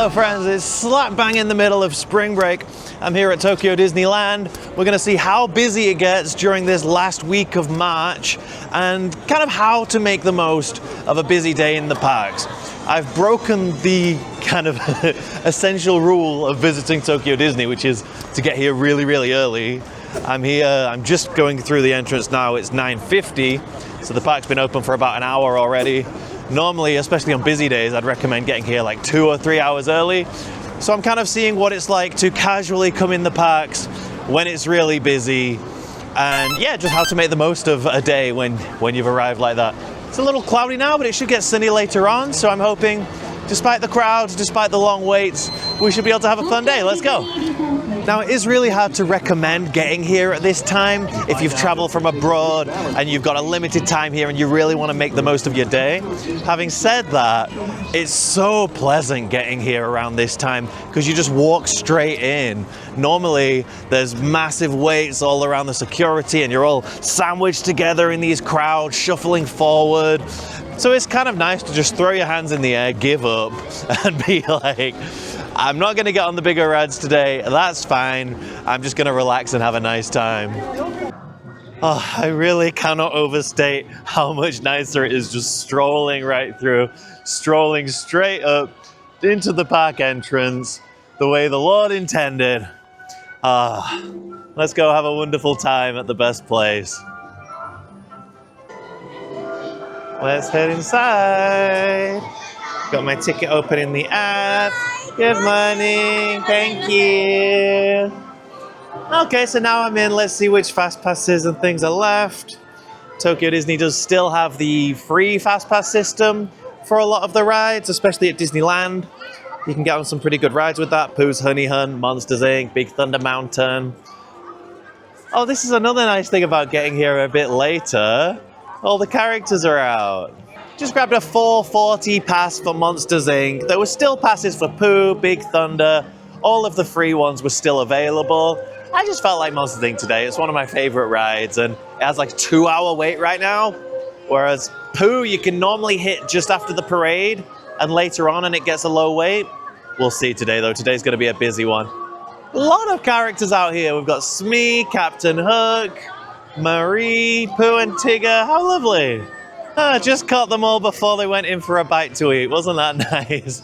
Hello friends, it's slap bang in the middle of spring break. I'm here at Tokyo Disneyland. We're going to see how busy it gets during this last week of March and kind of how to make the most of a busy day in the parks. I've broken the kind of essential rule of visiting Tokyo Disney, which is to get here really, really early. I'm just going through the entrance now. It's 9:50, so the park's been open for about an hour already. Normally, especially on busy days, I'd recommend getting here like 2 or 3 hours early. So I'm kind of seeing what it's like to casually come in the parks when it's really busy, and yeah, just how to make the most of a day when you've arrived like that. It's a little cloudy now, but it should get sunny later on, so I'm hoping, despite the crowds, despite the long waits, we should be able to have a fun day. Let's go. Now, it is really hard to recommend getting here at this time if you've traveled from abroad and you've got a limited time here and you really want to make the most of your day. Having said that, it's so pleasant getting here around this time because you just walk straight in. Normally, there's massive waits all around the security and you're all sandwiched together in these crowds, shuffling forward. So it's kind of nice to just throw your hands in the air, give up, and be like, I'm not going to get on the bigger rides today, that's fine. I'm just going to relax and have a nice time. Oh, I really cannot overstate how much nicer it is just strolling right through, strolling straight up into the park entrance, the way the Lord intended. Let's go have a wonderful time at the best place. Let's head inside. Got my ticket open in the app. Good morning, thank you. Okay, so now I'm in. Let's see which fast passes and things are left. Tokyo Disney does still have the free fast pass system for a lot of the rides, especially at Disneyland. You can get on some pretty good rides with that. Pooh's Honey Hunt, Monsters Inc., Big Thunder Mountain. Oh, this is another nice thing about getting here a bit later. All the characters are out. Just grabbed a 4:40 pass for Monsters Inc. There were still passes for Pooh, Big Thunder. All of the free ones were still available. I just felt like Monsters Inc. today. It's one of my favorite rides, and it has like a 2-hour wait right now. Whereas Pooh, you can normally hit just after the parade and later on, and it gets a low wait. We'll see today, though. Today's going to be a busy one. A lot of characters out here. We've got Smee, Captain Hook, Marie, Pooh and Tigger. How lovely. Just caught them all before they went in for a bite to eat. Wasn't that nice?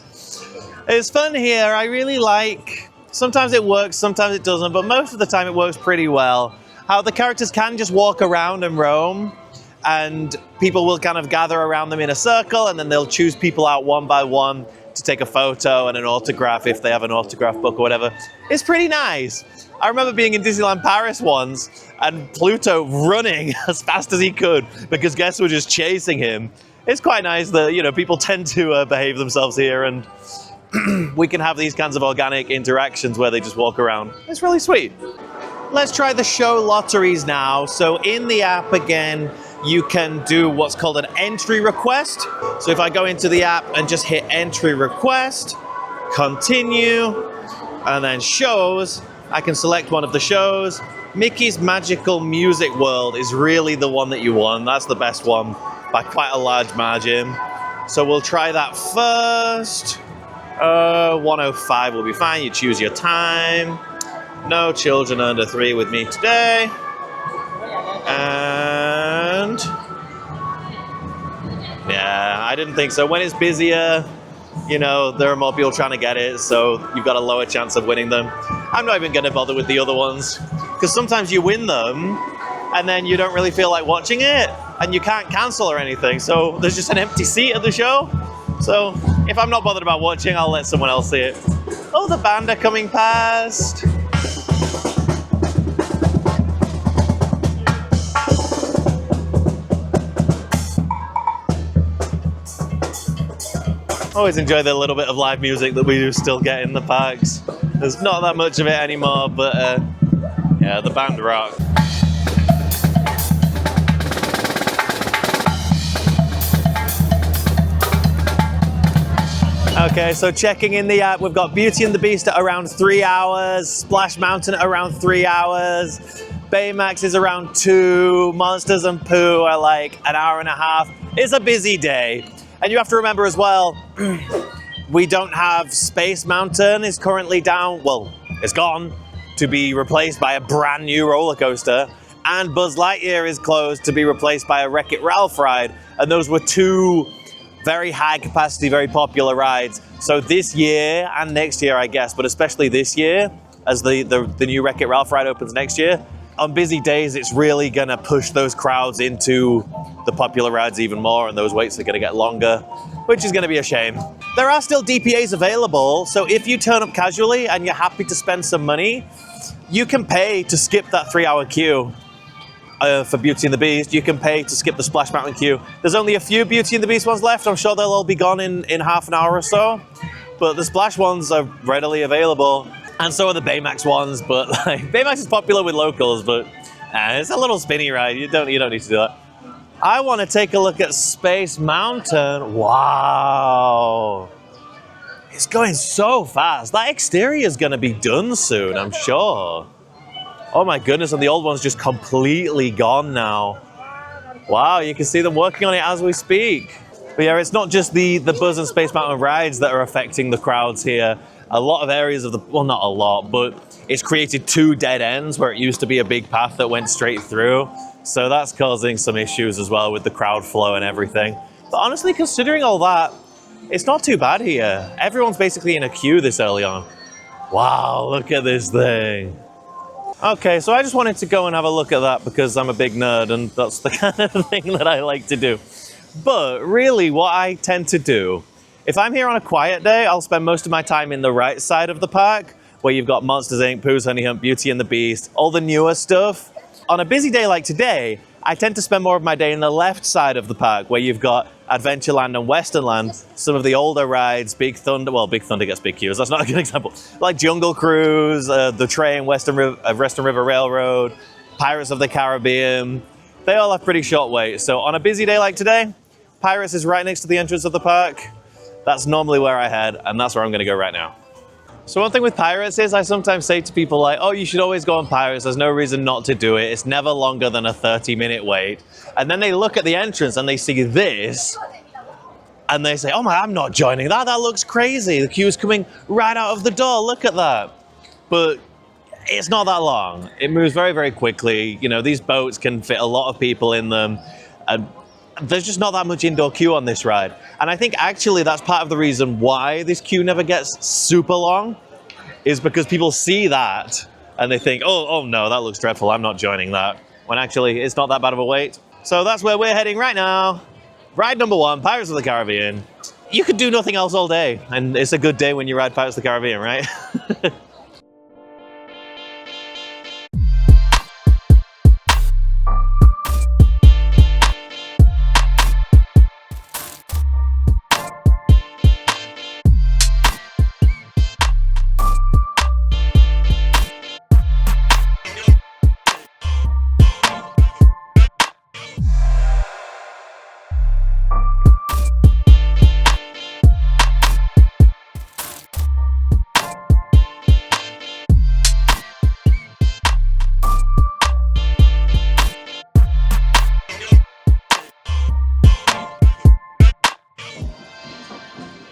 It's fun here. I really like, sometimes it works, sometimes it doesn't, but most of the time it works pretty well. How the characters can just walk around and roam, and people will kind of gather around them in a circle, and then they'll choose people out one by one to take a photo and an autograph if they have an autograph book or whatever. It's pretty nice. I remember being in Disneyland Paris once and Pluto running as fast as he could because guests were just chasing him. It's quite nice that, you know, people tend to behave themselves here, and we can have these kinds of organic interactions where they just walk around. It's really sweet. Let's try the show lotteries now. So in the app again, you can do what's called an entry request. So if I go into the app and just hit entry request, continue, and then shows, I can select one of the shows. Mickey's Magical Music World is really the one that you want. That's the best one by quite a large margin. So we'll try that first. 1:05 will be fine. You choose your time. No children under 3 with me today. And yeah, I didn't think so. When it's busier, you know, there are more people trying to get it, so you've got a lower chance of winning them. I'm not even going to bother with the other ones, because sometimes you win them, and then you don't really feel like watching it, and you can't cancel or anything, so there's just an empty seat at the show. So if I'm not bothered about watching, I'll let someone else see it. Oh, the band are coming past. Always enjoy the little bit of live music that we do still get in the parks. There's not that much of it anymore, but yeah, the band rock. Okay, so checking in the app, we've got Beauty and the Beast at around 3 hours, Splash Mountain at around 3 hours, Baymax is around 2, Monsters and Pooh are like an hour and a half. It's a busy day. And you have to remember as well, We don't have Space Mountain is currently down, well, it's gone to be replaced by a brand new roller coaster. And Buzz Lightyear is closed to be replaced by a Wreck-It Ralph ride. And those were two very high capacity, very popular rides. So this year and next year, I guess, but especially this year, as the new Wreck-It Ralph ride opens next year, on busy days, it's really gonna push those crowds into the popular rides even more, and those waits are gonna get longer, which is gonna be a shame. There are still DPAs available, so if you turn up casually and you're happy to spend some money, you can pay to skip that 3-hour queue. For Beauty and the Beast, you can pay to skip the Splash Mountain queue. There's only a few Beauty and the Beast ones left. I'm sure they'll all be gone in half an hour or so. But the Splash ones are readily available. And so are the Baymax ones. But like, Baymax is popular with locals, but it's a little spinny ride. You don't need to do that. I want to take a look at Space Mountain. Wow. It's going so fast. That exterior is going to be done soon, I'm sure. Oh my goodness, and the old one's just completely gone now. Wow, you can see them working on it as we speak. But yeah, it's not just the Buzz and Space Mountain rides that are affecting the crowds here. A lot of areas of the, well, not a lot, but it's created 2 dead ends where it used to be a big path that went straight through. So that's causing some issues as well with the crowd flow and everything. But honestly, considering all that, it's not too bad here. Everyone's basically in a queue this early on. Wow, look at this thing. Okay, so I just wanted to go and have a look at that because I'm a big nerd and that's the kind of thing that I like to do. But really what I tend to do, if I'm here on a quiet day, I'll spend most of my time in the right side of the park where you've got Monsters Inc., Pooh's Honey Hunt, Beauty and the Beast, all the newer stuff. On a busy day like today, I tend to spend more of my day in the left side of the park where you've got Adventureland and Westernland, some of the older rides, Big Thunder, well, Big Thunder gets big queues, that's not a good example. Like Jungle Cruise, the train, Western River Railroad, Pirates of the Caribbean, they all have pretty short waits. So on a busy day like today, Pirates is right next to the entrance of the park. That's normally where I head, and that's where I'm gonna go right now. So one thing with Pirates is I sometimes say to people like, oh, you should always go on Pirates. There's no reason not to do it. It's never longer than a 30-minute wait. And then they look at the entrance and they see this and they say, oh my, I'm not joining that. That looks crazy. The queue's coming right out of the door. Look at that. But it's not that long. It moves very, very quickly. You know, these boats can fit a lot of people in them. And there's just not that much indoor queue on this ride. And I think actually that's part of the reason why this queue never gets super long is because people see that and they think, oh no, that looks dreadful. I'm not joining that. When actually it's not that bad of a wait. So that's where we're heading right now. Ride number 1, Pirates of the Caribbean. You could do nothing else all day. And it's a good day when you ride Pirates of the Caribbean, right?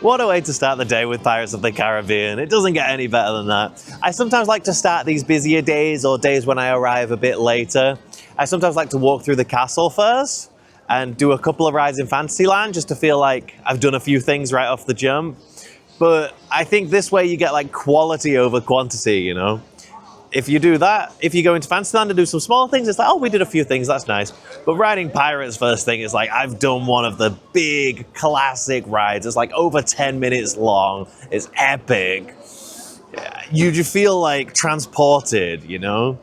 What a way to start the day with Pirates of the Caribbean. It doesn't get any better than that. I sometimes like to start these busier days or days when I arrive a bit later. I sometimes like to walk through the castle first and do a couple of rides in Fantasyland just to feel like I've done a few things right off the jump. But I think this way you get like quality over quantity, you know? If you do that, if you go into Fantasyland and do some small things, it's like, oh, we did a few things, that's nice. But riding Pirates first thing is like, I've done one of the big classic rides. It's like over 10 minutes long. It's epic. You just feel like transported, you know?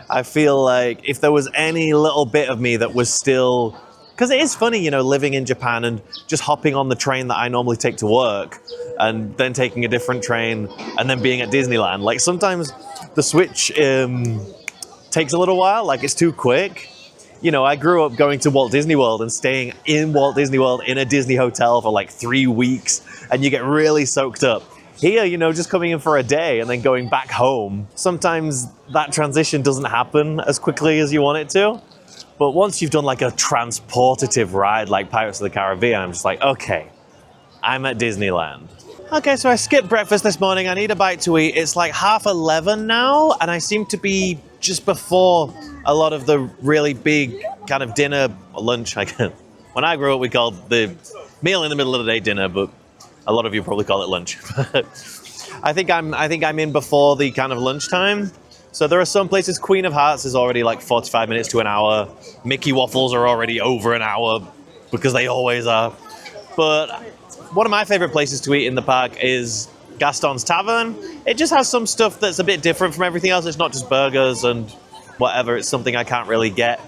I feel like if there was any little bit of me that was still, because it is funny, you know, living in Japan and just hopping on the train that I normally take to work and then taking a different train and then being at Disneyland. Like sometimes the switch takes a little while, like it's too quick. You know, I grew up going to Walt Disney World and staying in Walt Disney World in a Disney hotel for like 3 weeks and you get really soaked up. Here, you know, just coming in for a day and then going back home, sometimes that transition doesn't happen as quickly as you want it to. But once you've done like a transportative ride like Pirates of the Caribbean, I'm just like, okay, I'm at Disneyland. Okay, so I skipped breakfast this morning. I need a bite to eat. It's like 11:30 now, and I seem to be just before a lot of the really big kind of dinner, lunch. When I grew up, we called the meal in the middle of the day dinner, but a lot of you probably call it lunch. I think I'm in before the kind of lunchtime. So there are some places. Queen of Hearts is already like 45 minutes to an hour. Mickey Waffles are already over an hour because they always are. But one of my favorite places to eat in the park is Gaston's Tavern. It just has some stuff that's a bit different from everything else. It's not just burgers and whatever. It's something I can't really get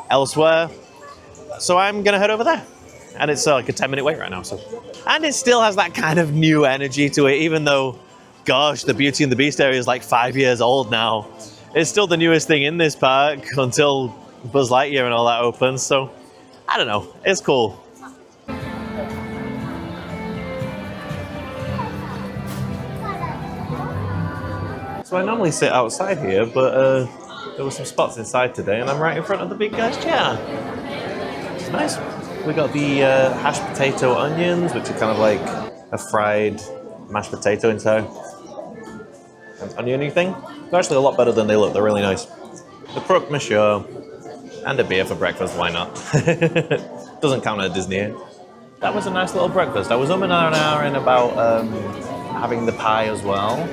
elsewhere. So I'm going to head over there. And it's like a 10-minute wait right now. And it still has that kind of new energy to it, even though, gosh, the Beauty and the Beast area is like 5 years old now. It's still the newest thing in this park until Buzz Lightyear and all that opens. So, I don't know. It's cool. So I normally sit outside here, but there were some spots inside today, and I'm right in front of the big guy's chair. It's nice. We got the hashed potato onions, which are kind of like a fried mashed potato inside. An oniony thing. They're actually a lot better than they look. They're really nice. The croque monsieur and a beer for breakfast. Why not? Doesn't count at Disney. That was a nice little breakfast. I was an hour in about having the pie as well,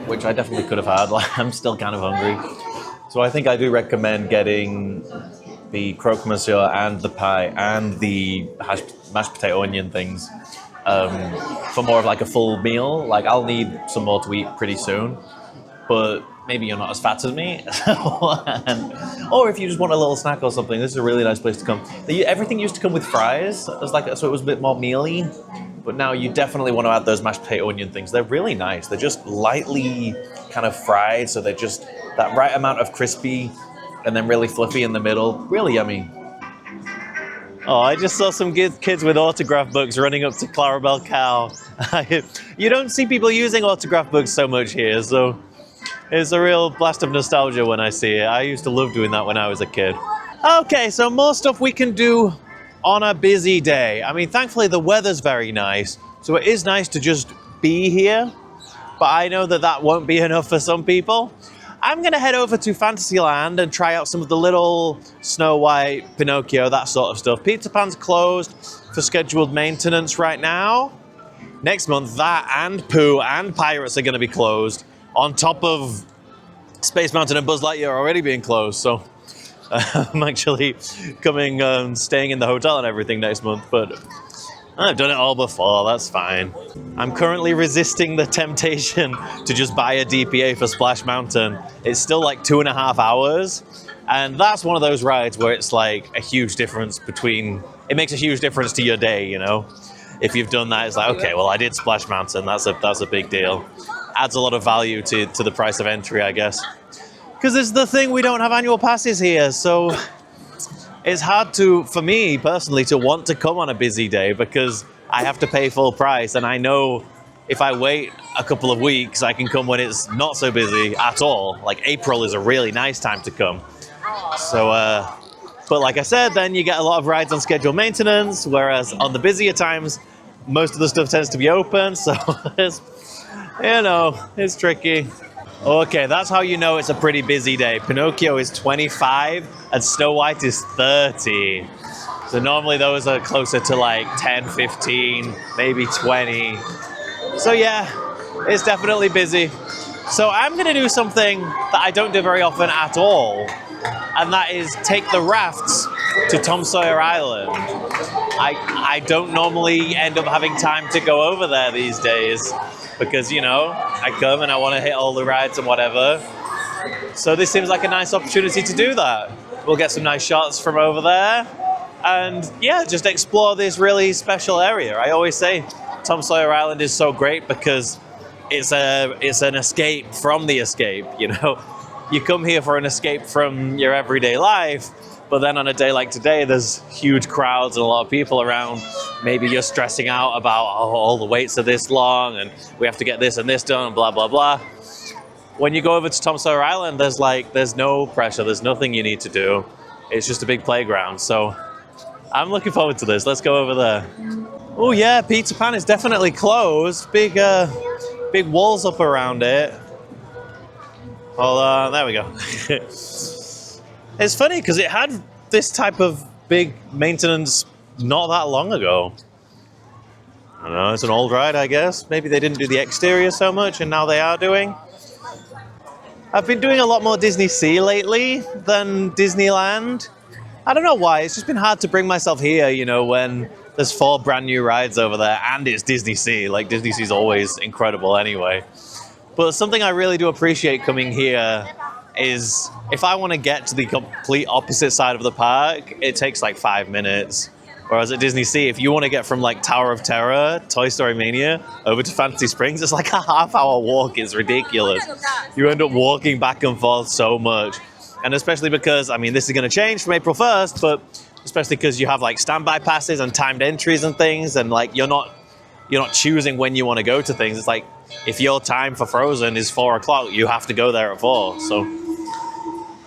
which I definitely could have had. I'm still kind of hungry. So I think I do recommend getting the croque monsieur and the pie and the mashed potato onion things for more of like a full meal. Like I'll need some more to eat pretty soon, but maybe you're not as fat as me. Or if you just want a little snack or something, this is a really nice place to come. Everything used to come with fries, so it was a bit more mealy. But now you definitely want to add those mashed potato onion things. They're really nice. They're just lightly kind of fried, so they're just that right amount of crispy and then really fluffy in the middle. Really yummy. Oh, I just saw some kids with autograph books running up to Clarabelle Cow. You don't see people using autograph books so much here, so it's a real blast of nostalgia when I see it. I used to love doing that when I was a kid. Okay, so more stuff we can do on a busy day. I mean, thankfully the weather's very nice, so it is nice to just be here, but I know that won't be enough for some people. I'm gonna head over to Fantasyland and try out some of the little Snow White, Pinocchio, that sort of stuff. Peter Pan's closed for scheduled maintenance right now. Next month, that and Pooh and Pirates are gonna be closed, on top of Space Mountain and Buzz Lightyear already being closed, so I'm actually coming, staying in the hotel and everything next month, but I've done it all before, that's fine. I'm currently resisting the temptation to just buy a DPA for Splash Mountain. It's still like 2.5 hours, and that's one of those rides where it's like a huge difference it makes a huge difference to your day, you know? If you've done that, it's like, okay, well, I did Splash Mountain, that's a big deal. Adds a lot of value to the price of entry, I guess. Because it's the thing, we don't have annual passes here, so it's hard for me personally, to want to come on a busy day because I have to pay full price, and I know if I wait a couple of weeks, I can come when it's not so busy at all. Like April is a really nice time to come. So, but like I said, then you get a lot of rides on scheduled maintenance, whereas on the busier times, most of the stuff tends to be open, so it's tricky. Okay, that's how you know it's a pretty busy day. Pinocchio is 25 and Snow White is 30. So normally those are closer to like 10, 15, maybe 20. So yeah, it's definitely busy. So I'm gonna do something that I don't do very often at all, and that is take the rafts to Tom Sawyer Island. I don't normally end up having time to go over there these days, because, I come and I want to hit all the rides and whatever. So this seems like a nice opportunity to do that. We'll get some nice shots from over there. And yeah, just explore this really special area. I always say Tom Sawyer Island is so great because it's an escape from the escape, You come here for an escape from your everyday life, but then on a day like today, there's huge crowds and a lot of people around. Maybe you're stressing out about, all the waits are this long and we have to get this and this done and blah, blah, blah. When you go over to Tom Sawyer Island, there's no pressure. There's nothing you need to do. It's just a big playground. So I'm looking forward to this. Let's go over there. Oh yeah, Peter Pan is definitely closed. Big walls up around it. Hold on, there we go. It's funny because it had this type of big maintenance not that long ago. I don't know, it's an old ride, I guess. Maybe they didn't do the exterior so much and now they are doing. I've been doing a lot more Disney Sea lately than Disneyland. I don't know why, it's just been hard to bring myself here, you know, when there's 4 brand new rides over there and it's Disney Sea. Like, Disney Sea is always incredible anyway. But something I really do appreciate coming here is if I want to get to the complete opposite side of the park, it takes like 5 minutes. Whereas at Disney Sea, if you want to get from like Tower of Terror, Toy Story Mania, over to Fantasy Springs, it's like a half-hour walk. It's ridiculous. You end up walking back and forth so much. And especially because, I mean, this is going to change from April 1st, but especially because you have like standby passes and timed entries and things, and like you're not choosing when you want to go to things. It's like if your time for Frozen is 4 o'clock, you have to go there at 4. So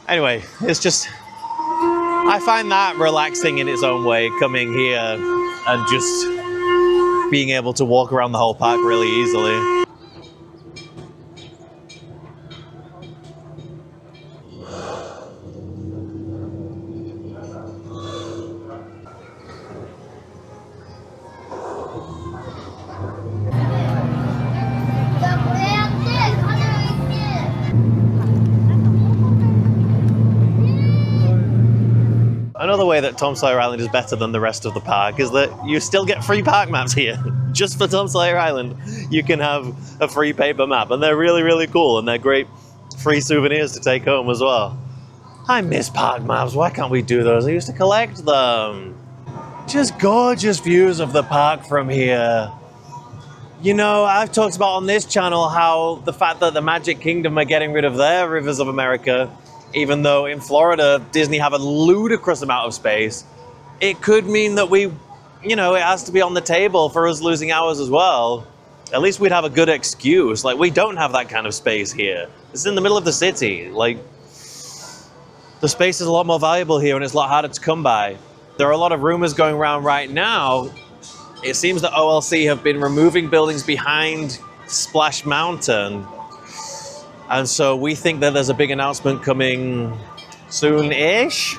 anyway, it's just, I find that relaxing in its own way, coming here and just being able to walk around the whole park really easily. Another way that Tom Sawyer Island is better than the rest of the park is that you still get free park maps here. Just for Tom Sawyer Island, you can have a free paper map, and they're really, really cool, and they're great free souvenirs to take home as well. I miss park maps. Why can't we do those? I used to collect them. Just gorgeous views of the park from here. You know, I've talked about on this channel how the fact that the Magic Kingdom are getting rid of their Rivers of America, even though in Florida, Disney have a ludicrous amount of space, it could mean that we, you know, it has to be on the table for us losing ours as well. At least we'd have a good excuse. Like, we don't have that kind of space here. It's in the middle of the city. Like, the space is a lot more valuable here and it's a lot harder to come by. There are a lot of rumors going around right now. It seems that OLC have been removing buildings behind Splash Mountain. And so we think that there's a big announcement coming soon-ish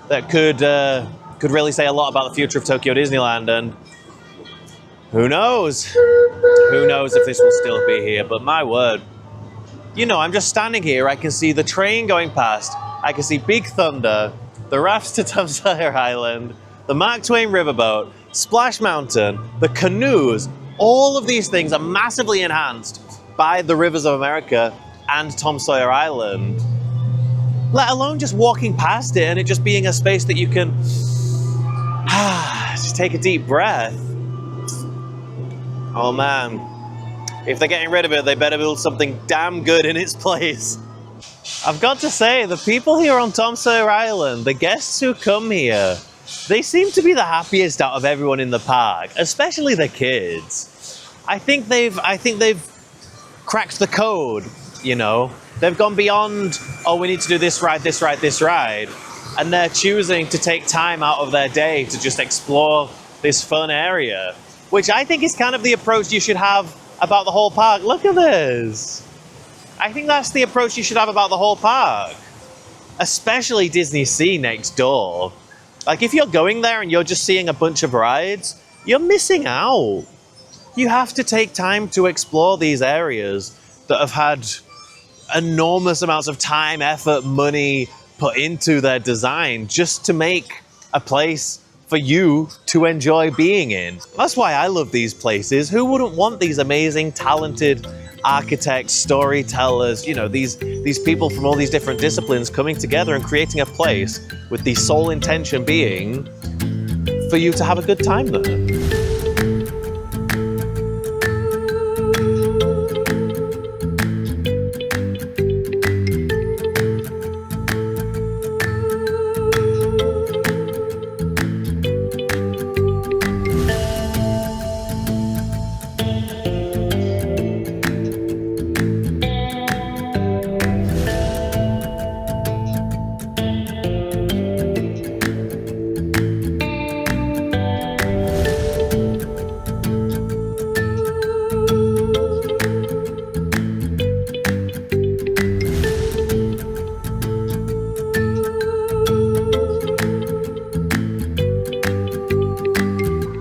that could really say a lot about the future of Tokyo Disneyland. And who knows? Who knows if this will still be here? But my word, you know, I'm just standing here. I can see the train going past. I can see Big Thunder, the rafts to Tom Sawyer Island, the Mark Twain Riverboat, Splash Mountain, the canoes. All of these things are massively enhanced by the Rivers of America and Tom Sawyer Island, let alone just walking past it and it just being a space that you can just take a deep breath. Oh man, if they're getting rid of it, they better build something damn good in its place. I've got to say, the people here on Tom Sawyer Island, the guests who come here, they seem to be the happiest out of everyone in the park, especially the kids. I think they've cracked the code. You know, they've gone beyond, oh, we need to do this ride, this ride, this ride. And they're choosing to take time out of their day to just explore this fun area, which I think is kind of the approach you should have about the whole park. Look at this. I think that's the approach you should have about the whole park, especially Disney Sea next door. Like, if you're going there and you're just seeing a bunch of rides, you're missing out. You have to take time to explore these areas that have had enormous amounts of time, effort, money put into their design just to make a place for you to enjoy being in. That's why I love these places. Who wouldn't want these amazing, talented architects, storytellers, you know, these people from all these different disciplines coming together and creating a place with the sole intention being for you to have a good time there.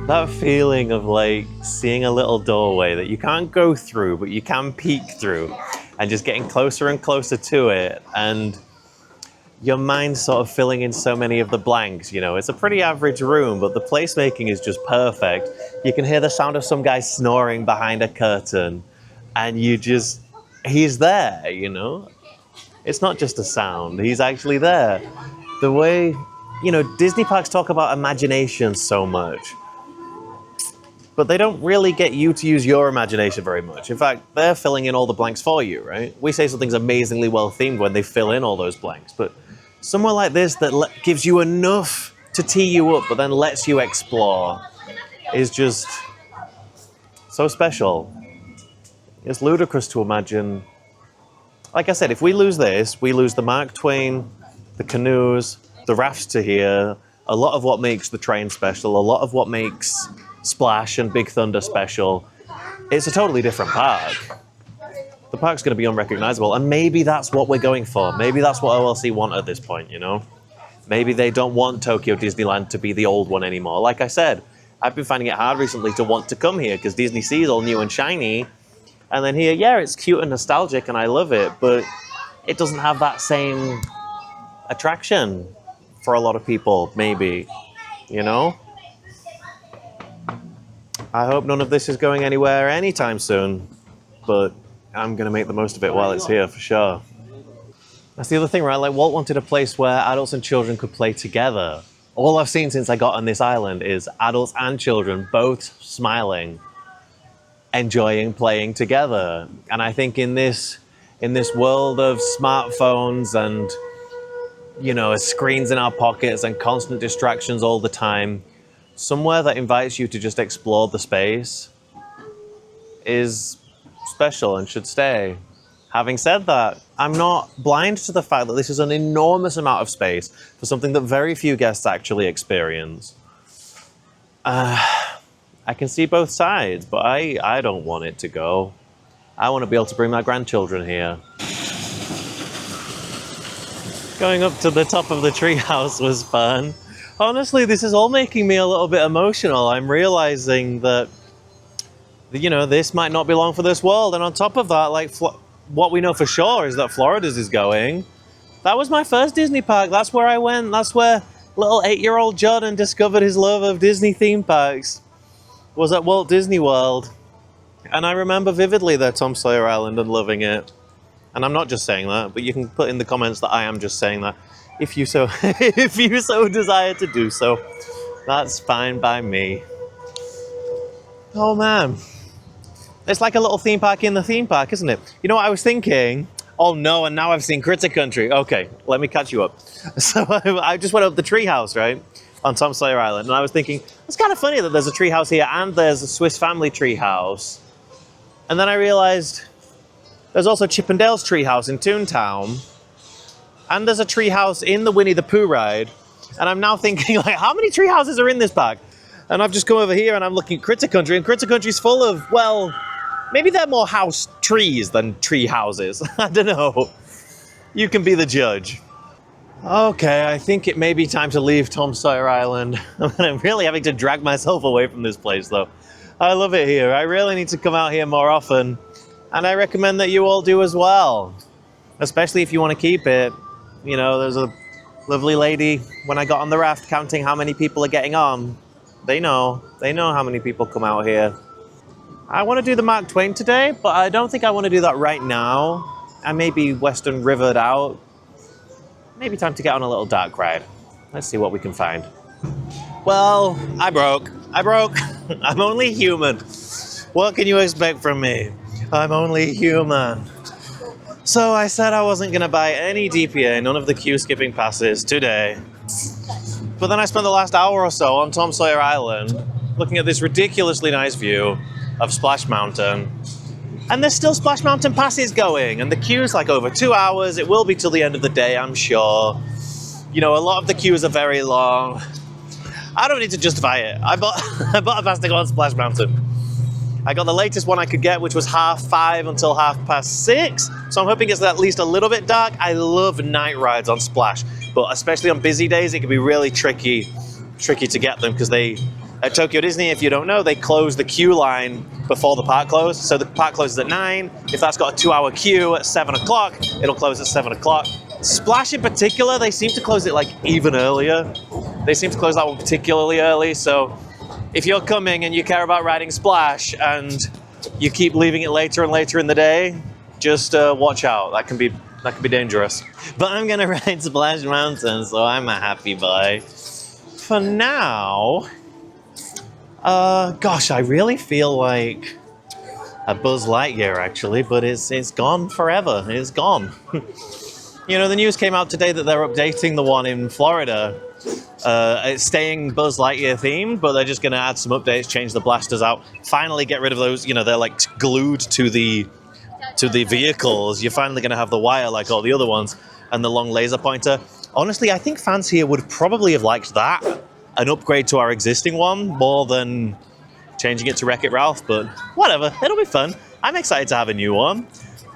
That feeling of like seeing a little doorway that you can't go through, but you can peek through, and just getting closer and closer to it, and your mind's sort of filling in so many of the blanks. You know, it's a pretty average room, but the placemaking is just perfect. You can hear the sound of some guy snoring behind a curtain, and he's there, you know? It's not just a sound, he's actually there. The way, you know, Disney parks talk about imagination so much, but they don't really get you to use your imagination very much. In fact, they're filling in all the blanks for you, right? We say something's amazingly well themed when they fill in all those blanks, but somewhere like this that gives you enough to tee you up, but then lets you explore, is just so special. It's ludicrous to imagine. Like I said, if we lose this, we lose the Mark Twain, the canoes, the rafts to here, a lot of what makes the train special, a lot of what makes Splash and Big Thunder special. It's a totally different park. The park's going to be unrecognizable, and maybe that's what we're going for. Maybe that's what OLC want at this point, you know? Maybe they don't want Tokyo Disneyland to be the old one anymore. Like I said, I've been finding it hard recently to want to come here because Disney Sea is all new and shiny. And then here, yeah, it's cute and nostalgic and I love it, but it doesn't have that same attraction for a lot of people, maybe, you know? I hope none of this is going anywhere anytime soon, but I'm going to make the most of it while it's here for sure. That's the other thing, right? Like, Walt wanted a place where adults and children could play together. All I've seen since I got on this island is adults and children both smiling, enjoying playing together. And I think in this world of smartphones and, you know, screens in our pockets and constant distractions all the time, somewhere that invites you to just explore the space is special and should stay. Having said that, I'm not blind to the fact that this is an enormous amount of space for something that very few guests actually experience. I can see both sides, but I don't want it to go. I want to be able to bring my grandchildren here. Going up to the top of the treehouse was fun. Honestly, this is all making me a little bit emotional. I'm realizing that, you know, this might not belong for this world. And on top of that, like, what we know for sure is that Florida's is going. That was my first Disney park. That's where I went. That's where little 8-year-old Jordan discovered his love of Disney theme parks. Was at Walt Disney World. And I remember vividly their Tom Sawyer Island and loving it. And I'm not just saying that, but you can put in the comments that I am just saying that. If you so desire to do so, that's fine by me. Oh man. It's like a little theme park in the theme park, isn't it? You know what I was thinking? Oh no, and now I've seen Critter Country. Okay, let me catch you up. So I just went up the treehouse, right? On Tom Sawyer Island, and I was thinking, it's kind of funny that there's a treehouse here and there's a Swiss Family treehouse. And then I realized there's also Chip and Dale's treehouse in Toontown. And there's a treehouse in the Winnie the Pooh ride. And I'm now thinking, like, how many treehouses are in this park? And I've just come over here and I'm looking at Critter Country, and Critter Country's full of, well, maybe they're more house trees than tree houses. I don't know. You can be the judge. Okay, I think it may be time to leave Tom Sawyer Island. I'm really having to drag myself away from this place, though. I love it here. I really need to come out here more often. And I recommend that you all do as well. Especially if you want to keep it. You know, there's a lovely lady, when I got on the raft, counting how many people are getting on. They know how many people come out here. I want to do the Mark Twain today, but I don't think I want to do that right now. I may be Western Rivered out. Maybe time to get on a little dark ride. Let's see what we can find. Well, I broke. I'm only human. What can you expect from me? I'm only human. So I said I wasn't going to buy any DPA, none of the queue skipping passes today. But then I spent the last hour or so on Tom Sawyer Island looking at this ridiculously nice view of Splash Mountain. And there's still Splash Mountain passes going, and the queue's like over 2 hours. It will be till the end of the day, I'm sure. You know, a lot of the queues are very long. I don't need to justify it. I bought a pass to go on Splash Mountain. I got the latest one I could get, which was 5:30 until 6:30. So I'm hoping it's at least a little bit dark. I love night rides on Splash, but especially on busy days, it can be really tricky to get them because they At Tokyo Disney, if you don't know, they close the queue line before the park closes. So the park closes at 9. If that's got a 2-hour queue at 7 o'clock, it'll close at 7 o'clock. Splash in particular, they seem to close it like even earlier. They seem to close that one particularly early. So if you're coming and you care about riding Splash and you keep leaving it later and later in the day, just watch out. That can be dangerous. But I'm gonna ride Splash Mountain, so I'm a happy boy. For now, gosh, I really feel like a Buzz Lightyear actually, but it's gone forever. It's gone. You know, the news came out today that they're updating the one in Florida. It's staying Buzz Lightyear themed, but they're just going to add some updates, change the blasters out, finally get rid of those. You know, they're like glued to the vehicles. You're finally going to have the wire like all the other ones, and the long laser pointer. Honestly, I think fans here would probably have liked that, an upgrade to our existing one, more than changing it to Wreck-It Ralph. But whatever, it'll be fun. I'm excited to have a new one.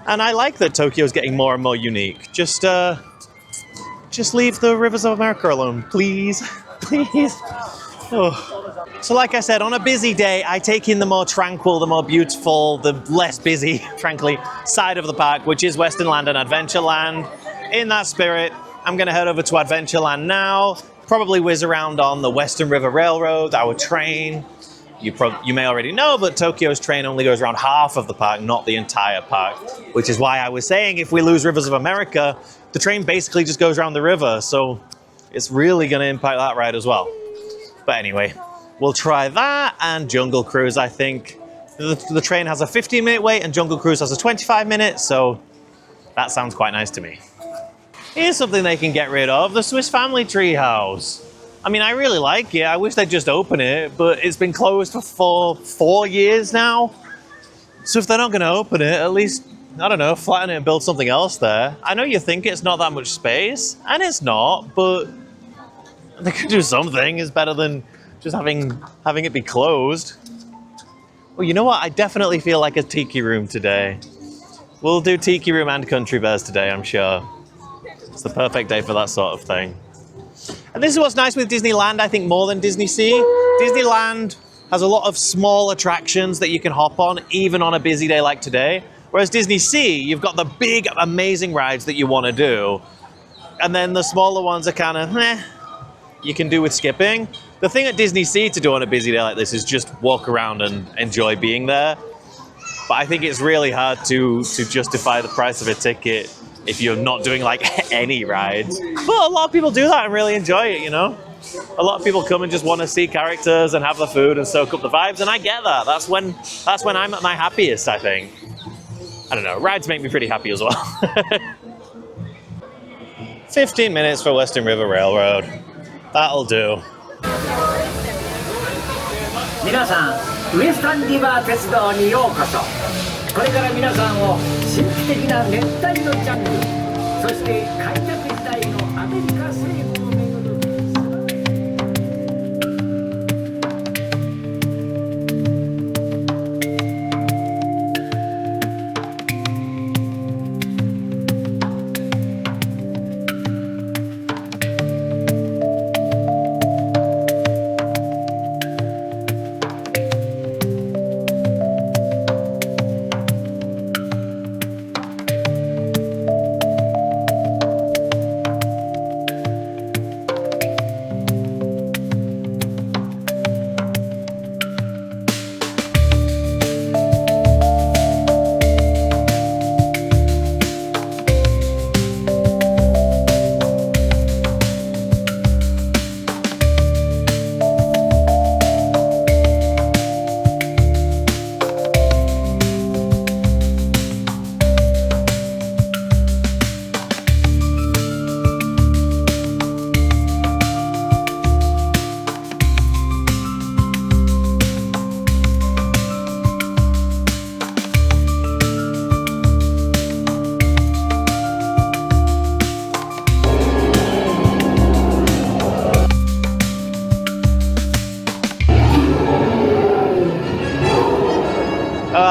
And I like that Tokyo's getting more and more unique. Just leave the Rivers of America alone, please. Please. Oh. So like I said, on a busy day, I take in the more tranquil, the more beautiful, the less busy, frankly, side of the park, which is Westernland and Adventureland. In that spirit, I'm going to head over to Adventureland now, probably whiz around on the Western River Railroad, our train. You may already know, but Tokyo's train only goes around half of the park, not the entire park, which is why I was saying if we lose Rivers of America, the train basically just goes around the river, so it's really going to impact that ride as well. But anyway, we'll try that and Jungle Cruise, I think. The train has a 15-minute wait and Jungle Cruise has a 25-minute, so that sounds quite nice to me. Here's something they can get rid of, the Swiss Family Treehouse. I mean, I really like it. I wish they'd just open it, but it's been closed for 4 years now. So if they're not going to open it, at least, I don't know, flatten it and build something else there. I know you think it's not that much space, and it's not, but they could do something. It's better than just having it be closed. Well, you know what? I definitely feel like a Tiki room today. We'll do Tiki room and Country Bears today, I'm sure. It's the perfect day for that sort of thing. And this is what's nice with Disneyland, I think, more than Disney Sea. Disneyland has a lot of small attractions that you can hop on, even on a busy day like today. Whereas Disney Sea, you've got the big, amazing rides that you want to do. And then the smaller ones are kind of, you can do with skipping. The thing at Disney Sea to do on a busy day like this is just walk around and enjoy being there. But I think it's really hard to justify the price of a ticket if you're not doing like any rides. But a lot of people do that and really enjoy it, you know? A lot of people come and just want to see characters and have the food and soak up the vibes, and I get that. That's when I'm at my happiest, I think. I don't know, rides make me pretty happy as well. 15 minutes for Western River Railroad. That'll do. 皆さん、ウエスタンリバー鉄道にようこそ。これから皆さんを神秘的な熱帯のジャングル、そして開拓時代のアメリカ西部を巡る。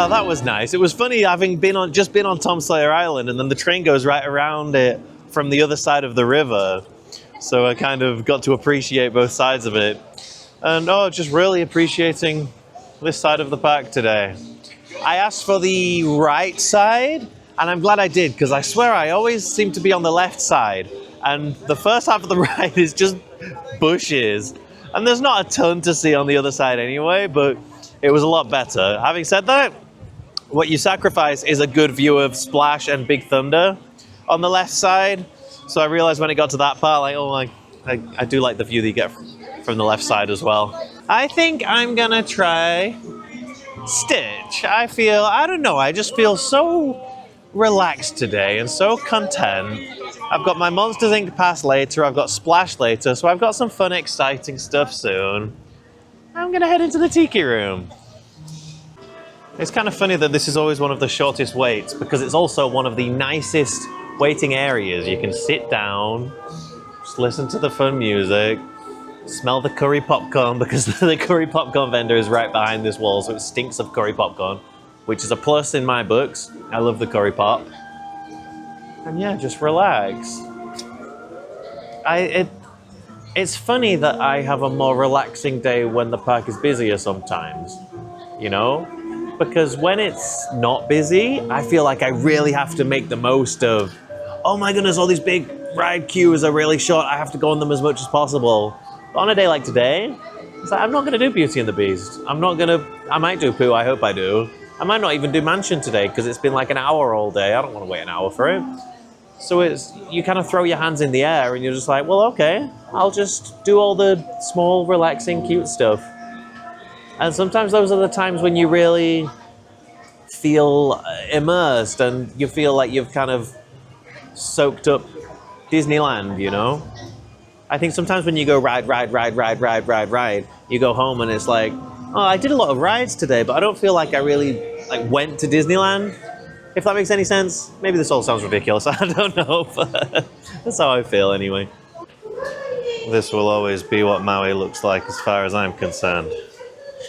That was nice. It was funny having just been on Tom Sawyer Island, and then the train goes right around it from the other side of the river. So I kind of got to appreciate both sides of it. And oh, just really appreciating this side of the park today. I asked for the right side, and I'm glad I did, because I swear I always seem to be on the left side. And the first half of the ride is just bushes. And there's not a ton to see on the other side anyway, but it was a lot better. Having said that, what you sacrifice is a good view of Splash and Big Thunder on the left side. So I realized when it got to that part, like, oh, I do like the view that you get from the left side as well. I think I'm gonna try Stitch. I don't know, I just feel so relaxed today and so content. I've got my Monsters Inc. pass later, I've got Splash later, so I've got some fun, exciting stuff soon. I'm gonna head into the Tiki room. It's kind of funny that this is always one of the shortest waits, because it's also one of the nicest waiting areas. You can sit down, just listen to the fun music, smell the curry popcorn, because the curry popcorn vendor is right behind this wall, so it stinks of curry popcorn, which is a plus in my books. I love the curry pop. And yeah, just relax. It's funny that I have a more relaxing day when the park is busier sometimes, you know? Because when it's not busy, I feel like I really have to make the most of, oh my goodness, all these big ride queues are really short, I have to go on them as much as possible. But on a day like today, it's like, I'm not gonna do Beauty and the Beast. I might do Pooh, I hope I do. I might not even do Mansion today, because it's been like an hour all day. I don't want to wait an hour for it. So you kind of throw your hands in the air and you're just like, well, okay, I'll just do all the small, relaxing, cute stuff. And sometimes those are the times when you really feel immersed and you feel like you've kind of soaked up Disneyland, you know? I think sometimes when you go ride, you go home and it's like, oh, I did a lot of rides today, but I don't feel like I really went to Disneyland. If that makes any sense. Maybe this all sounds ridiculous, I don't know, but that's how I feel anyway. This will always be what Maui looks like as far as I'm concerned.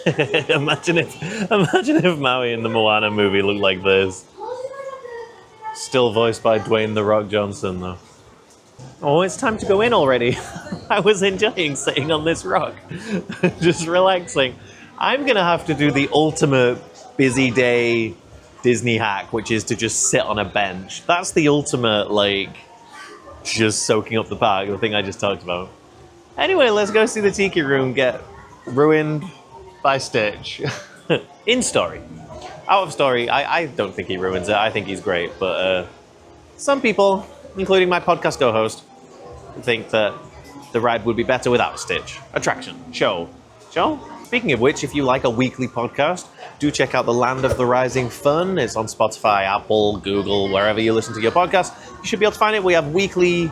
Imagine if Maui in the Moana movie looked like this. Still voiced by Dwayne "The Rock" Johnson, though. Oh, it's time to go in already. I was enjoying sitting on this rock, just relaxing. I'm gonna have to do the ultimate busy day Disney hack, which is to just sit on a bench. That's the ultimate, just soaking up the park, the thing I just talked about. Anyway, let's go see the Tiki room get ruined by Stitch. In story. Out of story, I don't think he ruins it. I think he's great, but some people, including my podcast co-host, think that the ride would be better without Stitch. Attraction. Show. Speaking of which, if you like a weekly podcast, do check out The Land of the Rising Fun. It's on Spotify, Apple, Google, wherever you listen to your podcast. You should be able to find it. We have weekly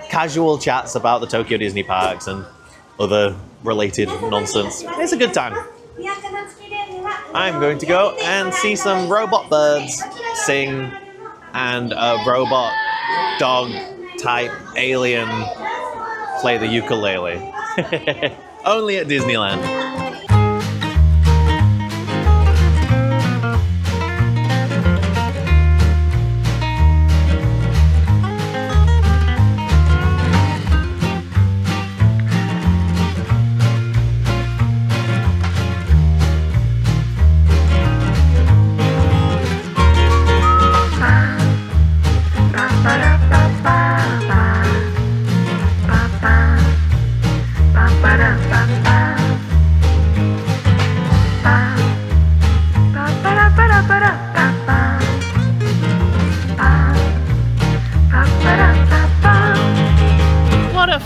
casual chats about the Tokyo Disney parks and other related nonsense. It's a good time. I'm going to go and see some robot birds sing and a robot dog type alien play the ukulele. Only at Disneyland.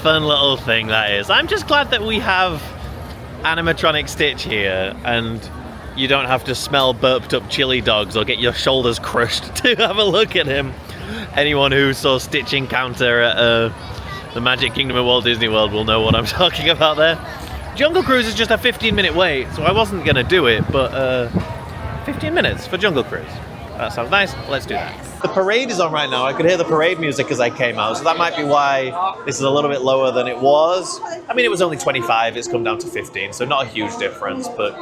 Fun little thing that is. I'm just glad that we have animatronic Stitch here and you don't have to smell burped up chili dogs or get your shoulders crushed to have a look at him. Anyone who saw Stitch Encounter at the Magic Kingdom at Walt Disney World will know what I'm talking about there. Jungle Cruise is just a 15-minute wait, so I wasn't gonna do it, but 15 minutes for Jungle Cruise. That sounds nice, let's do that. The parade is on right now. I could hear the parade music as I came out, so that might be why this is a little bit lower than it was. I mean, it was only 25, it's come down to 15, so not a huge difference, but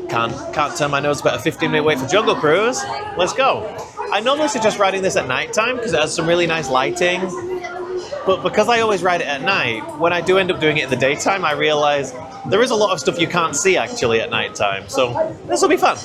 can't turn my nose about a 15-minute wait for Jungle Cruise. Let's go. I normally suggest riding this at night time because it has some really nice lighting. But because I always ride it at night, when I do end up doing it in the daytime, I realize there is a lot of stuff you can't see actually at nighttime. So this will be fun.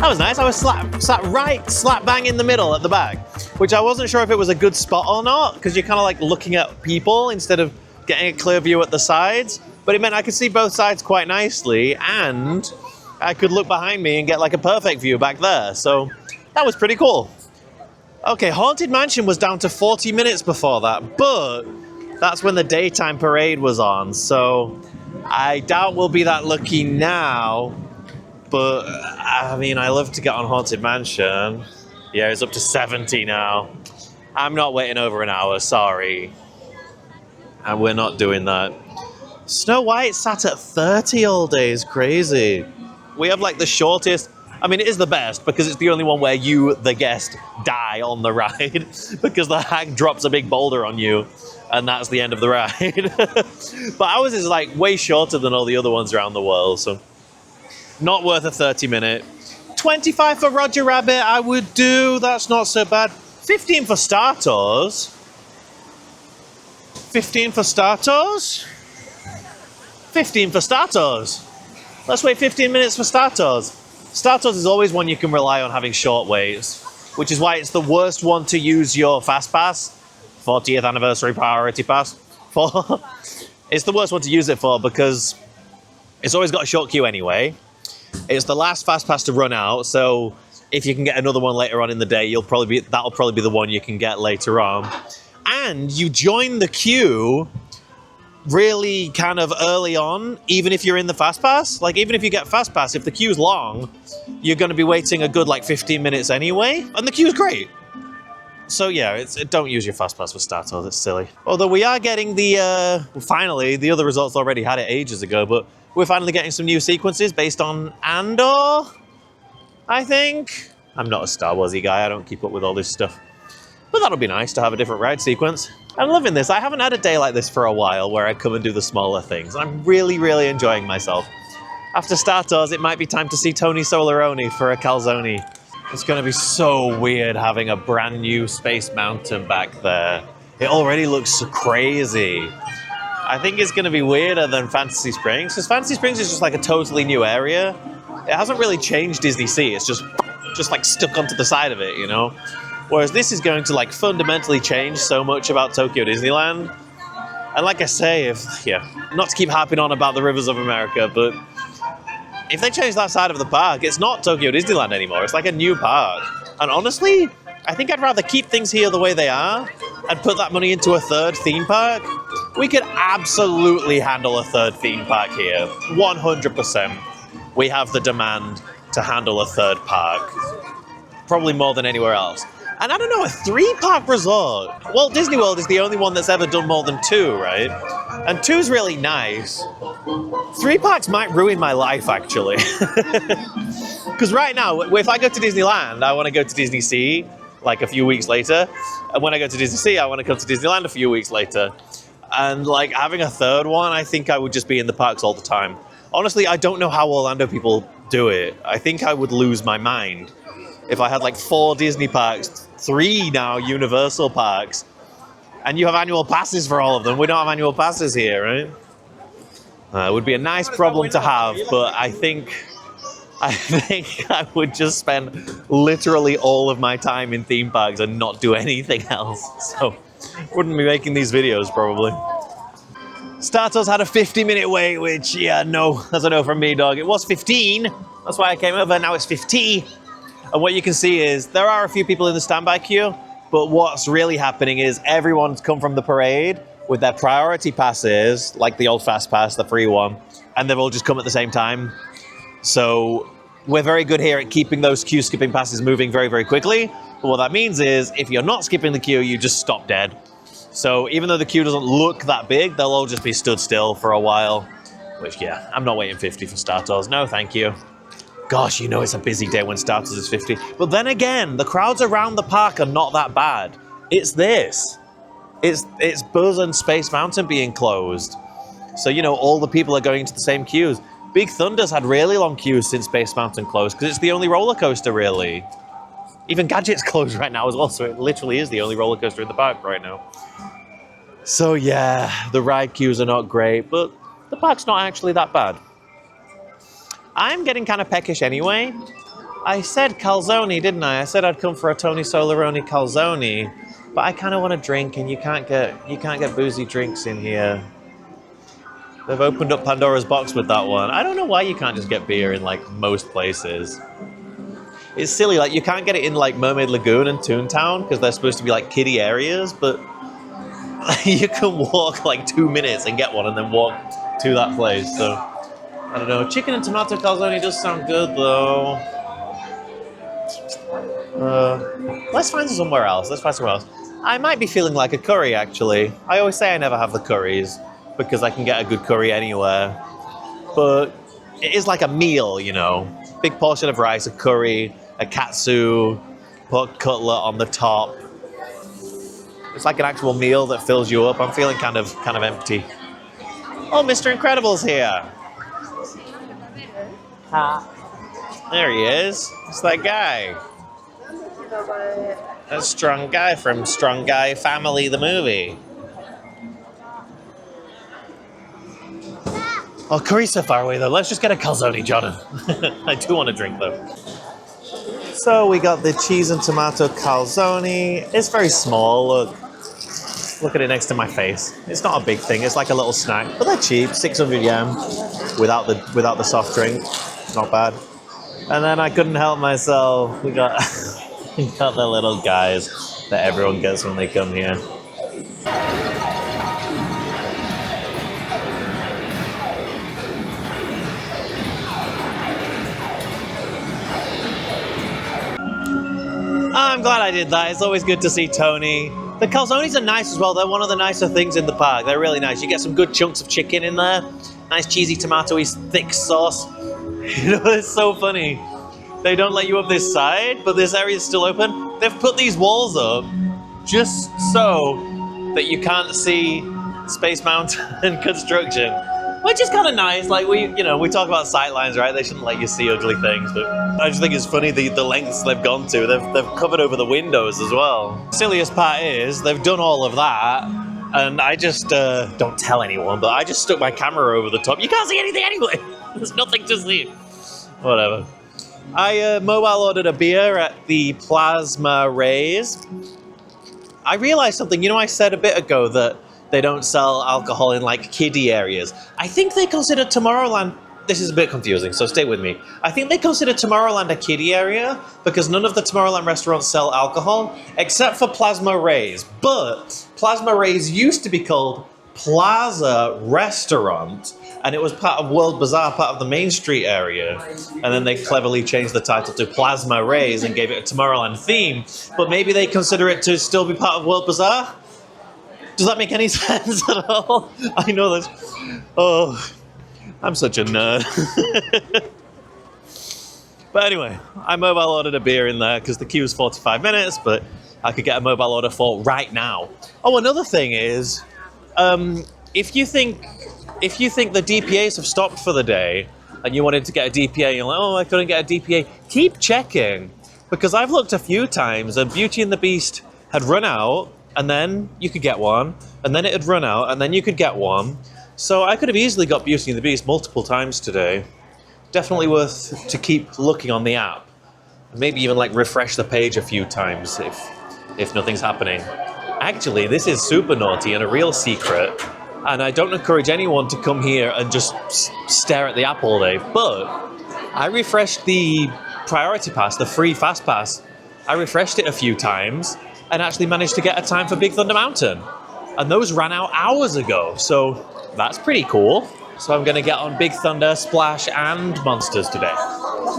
That was nice. I was sat right slap bang in the middle at the back, which I wasn't sure if it was a good spot or not, because you're kind of like looking at people instead of getting a clear view at the sides. But it meant I could see both sides quite nicely, and I could look behind me and get like a perfect view back there. So that was pretty cool. Okay, Haunted Mansion was down to 40 minutes before that, but that's when the daytime parade was on. So I doubt we'll be that lucky now. But, I mean, I love to get on Haunted Mansion. Yeah, it's up to 70 now. I'm not waiting over an hour, sorry. And we're not doing that. Snow White sat at 30 all day is crazy. We have, like, the shortest... I mean, it is the best, because it's the only one where you, the guest, die on the ride. Because the hag drops a big boulder on you, and that's the end of the ride. But ours is, like, way shorter than all the other ones around the world, so... Not worth a 30-minute. 25 for Roger Rabbit, I would do. That's not so bad. 15 for Star Tours. 15 for Star Tours. 15 for Star Tours. Let's wait 15 minutes for Star Tours. Star Tours is always one you can rely on having short waits, which is why it's the worst one to use your Fast Pass, 40th Anniversary Priority Pass, for. It's the worst one to use it for because it's always got a short queue anyway. It's the last Fast Pass to run out, so if you can get another one later on in the day, that'll probably be the one you can get later on. And you join the queue really kind of early on, even if you're in the Fast Pass. Like, even if you get Fast Pass, if the queue's long, you're going to be waiting a good, like, 15 minutes anyway, and the queue's great. So, yeah, don't use your Fast Pass for Star Tours, it's silly. Although we are getting finally, the other results already had it ages ago, but we're finally getting some new sequences based on Andor, I think. I'm not a Star Warsy guy, I don't keep up with all this stuff. But that'll be nice to have a different ride sequence. I'm loving this. I haven't had a day like this for a while where I come and do the smaller things. I'm really, really enjoying myself. After Star Tours, it might be time to see Tony Solaroni for a calzone. It's going to be so weird having a brand new Space Mountain back there. It already looks so crazy. I think it's going to be weirder than Fantasy Springs, because Fantasy Springs is just like a totally new area. It hasn't really changed Disney Sea. It's just like stuck onto the side of it, you know? Whereas this is going to like fundamentally change so much about Tokyo Disneyland. And like I say, not to keep harping on about the Rivers of America, but if they change that side of the park, it's not Tokyo Disneyland anymore. It's like a new park. And honestly, I think I'd rather keep things here the way they are and put that money into a third theme park. We could absolutely handle a third theme park here. 100%. We have the demand to handle a third park. Probably more than anywhere else. And I don't know, a 3-park resort. Walt Disney World is the only one that's ever done more than 2, right? And 2's really nice. 3 parks might ruin my life, actually. Because right now, if I go to Disneyland, I want to go to Disney Sea like a few weeks later. And when I go to Disney Sea, I want to come to Disneyland a few weeks later. And like having a third one, I think I would just be in the parks all the time. Honestly, I don't know how Orlando people do it. I think I would lose my mind if I had like 4 Disney parks, 3 now Universal parks, and you have annual passes for all of them. We don't have annual passes here, right? It would be a nice problem to have, but I think I would just spend literally all of my time in theme parks and not do anything else. So, wouldn't be making these videos probably. Star Tours had a 50-minute wait, which, yeah, no, that's a no from me, dog. It was 15, that's why I came over, now it's 50. And what you can see is there are a few people in the standby queue, But what's really happening is everyone's come from the parade with their priority passes, like the old fast pass, the free one, and they've all just come at the same time. So we're very good here at keeping those queue skipping passes moving very, very quickly. But what that means is if you're not skipping the queue, you just stop dead. So even though the queue doesn't look that big, they'll all just be stood still for a while. Which, yeah, I'm not waiting 50 for Star Tours. No, thank you. Gosh, you know it's a busy day when Star Tours is 50. But then again, the crowds around the park are not that bad. It's this. It's Buzz and Space Mountain being closed. So, you know, all the people are going to the same queues. Big Thunder's had really long queues since Space Mountain closed because it's the only roller coaster, really. Even Gadget's closed right now as well, so it literally is the only roller coaster in the park right now. So yeah, the ride queues are not great, but the park's not actually that bad. I'm getting kind of peckish anyway. I said calzone, didn't I? I said I'd come for a Tony Solaroni calzone, but I kind of want to drink, and you can't get boozy drinks in here. They've opened up Pandora's box with that one. I don't know why you can't just get beer in like most places. It's silly, like you can't get it in like Mermaid Lagoon and Toontown because they're supposed to be like kiddie areas, but you can walk like 2 minutes and get one and then walk to that place. So I don't know. Chicken and tomato calzone does sound good though. Let's find somewhere else. I might be feeling like a curry actually. I always say I never have the curries because I can get a good curry anywhere. But it is like a meal, you know. Big portion of rice, a curry, a katsu, pork cutlet on the top. It's like an actual meal that fills you up. I'm feeling kind of empty. Oh, Mr. Incredible's here. There he is. It's that guy. That strong guy from Strong Guy Family, the movie. Oh, curry's so far away though. Let's just get a calzone, Jordan. I do want to drink though. So we got the cheese and tomato calzone. It's very small. Look at it next to my face. It's not a big thing. It's like a little snack, but they're cheap. 600 yen without the soft drink. Not bad. And then I couldn't help myself. We got the little guys that everyone gets when they come here. I'm glad I did that. It's always good to see Tony. The calzones are nice as well. They're one of the nicer things in the park. They're really nice. You get some good chunks of chicken in there. Nice cheesy tomatoey thick sauce. You know, it's so funny. They don't let you up this side, but this area is still open. They've put these walls up just so that you can't see Space Mountain construction. Which is kind of nice. Like we talk about sightlines, right? They shouldn't let you see ugly things, but I just think it's funny the lengths they've gone to. They've covered over the windows as well. Silliest part is they've done all of that, and I just don't tell anyone, but I just stuck my camera over the top. You can't see anything anyway. There's nothing to see. Whatever. I mobile ordered a beer at the Plasma Rays. I realized something. You know, I said a bit ago that they don't sell alcohol in like kiddie areas. I think they consider Tomorrowland, this is a bit confusing, so stay with me. I think they consider Tomorrowland a kiddie area because none of the Tomorrowland restaurants sell alcohol except for Plasma Rays. But Plasma Rays used to be called Plaza Restaurant, and it was part of World Bazaar, part of the Main Street area. And then they cleverly changed the title to Plasma Rays and gave it a Tomorrowland theme. But maybe they consider it to still be part of World Bazaar? Does that make any sense at all? I know this. Oh, I'm such a nerd. But anyway, I mobile ordered a beer in there because the queue is 45 minutes, but I could get a mobile order for right now. Oh, another thing is, if you think the DPAs have stopped for the day and you wanted to get a DPA and you're like, oh, I couldn't get a DPA, keep checking. Because I've looked a few times and Beauty and the Beast had run out, and then you could get one, and then it had run out, and then you could get one. So I could have easily got Beauty and the Beast multiple times today. Definitely worth to keep looking on the app. Maybe even like refresh the page a few times if nothing's happening. Actually, this is super naughty and a real secret, and I don't encourage anyone to come here and just stare at the app all day, but I refreshed the Priority Pass, the free Fast Pass. I refreshed it a few times, and actually managed to get a time for Big Thunder Mountain. And those ran out hours ago, so that's pretty cool. So I'm gonna get on Big Thunder, Splash, and Monsters today.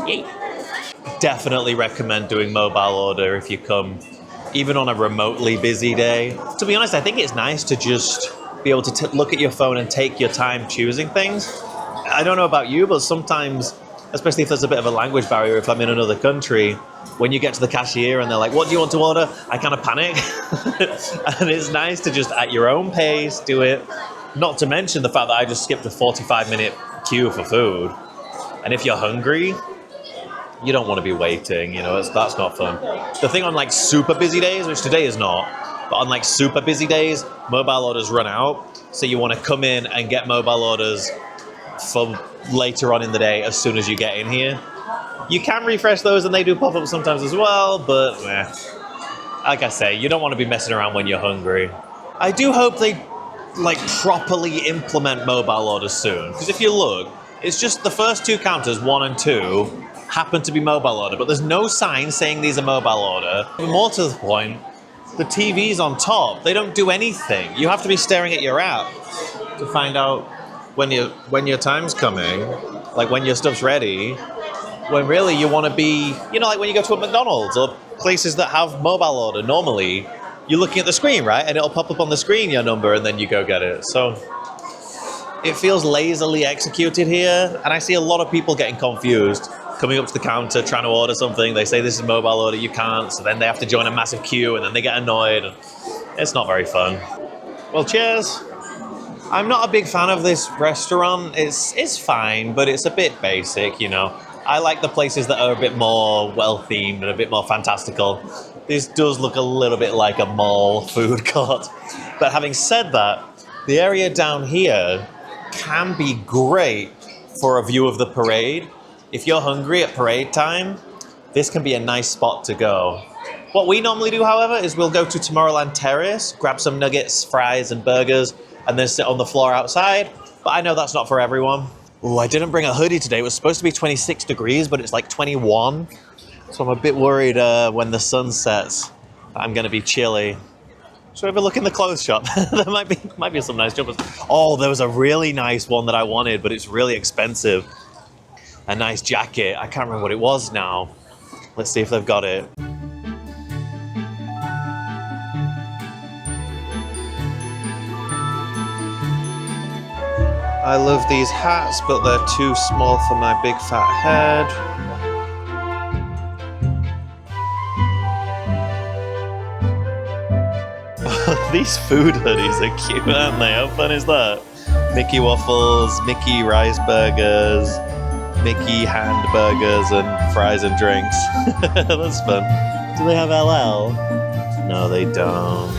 Yay. Definitely recommend doing mobile order if you come, even on a remotely busy day. To be honest, I think it's nice to just be able to look at your phone and take your time choosing things. I don't know about you, but sometimes, especially if there's a bit of a language barrier, if I'm in another country, when you get to the cashier and they're like, what do you want to order? I kind of panic. And it's nice to just at your own pace do it. Not to mention the fact that I just skipped a 45-minute queue for food. And if you're hungry, you don't want to be waiting, you know, that's not fun. The thing on like super busy days, which today is not, but on like super busy days, mobile orders run out. So you want to come in and get mobile orders for later on in the day as soon as you get in here. You can refresh those and they do pop up sometimes as well, but like I say, you don't want to be messing around when you're hungry. I do hope they like properly implement mobile orders soon, because if you look, it's just the first two counters, 1 and 2, happen to be mobile order, but there's no sign saying these are mobile order. More to the point, the TVs on top, they don't do anything. You have to be staring at your app to find out when your time's coming, like when your stuff's ready, when really you want to be, you know, like when you go to a McDonald's or places that have mobile order, normally you're looking at the screen, right? And it'll pop up on the screen, your number, and then you go get it. So it feels lazily executed here, and I see a lot of people getting confused, coming up to the counter, trying to order something. They say this is mobile order, you can't, so then they have to join a massive queue, and then they get annoyed. And it's not very fun. Well, cheers. I'm not a big fan of this restaurant. It's fine, but it's a bit basic, you know. I like the places that are a bit more well-themed and a bit more fantastical. This does look a little bit like a mall food court. But having said that, the area down here can be great for a view of the parade. If you're hungry at parade time, this can be a nice spot to go. What we normally do, however, is we'll go to Tomorrowland Terrace, grab some nuggets, fries, and burgers, and then sit on the floor outside. But I know that's not for everyone. Ooh, I didn't bring a hoodie today. It was supposed to be 26 degrees, but it's like 21. So I'm a bit worried when the sun sets, I'm going to be chilly. Should we have a look in the clothes shop? There might be some nice jumpers. Oh, there was a really nice one that I wanted, but it's really expensive. A nice jacket. I can't remember what it was now. Let's see if they've got it. I love these hats, but they're too small for my big fat head. These food hoodies are cute, aren't they? How fun is that? Mickey waffles, Mickey rice burgers, Mickey hand burgers, and fries and drinks. That's fun. Do they have LL? No, they don't.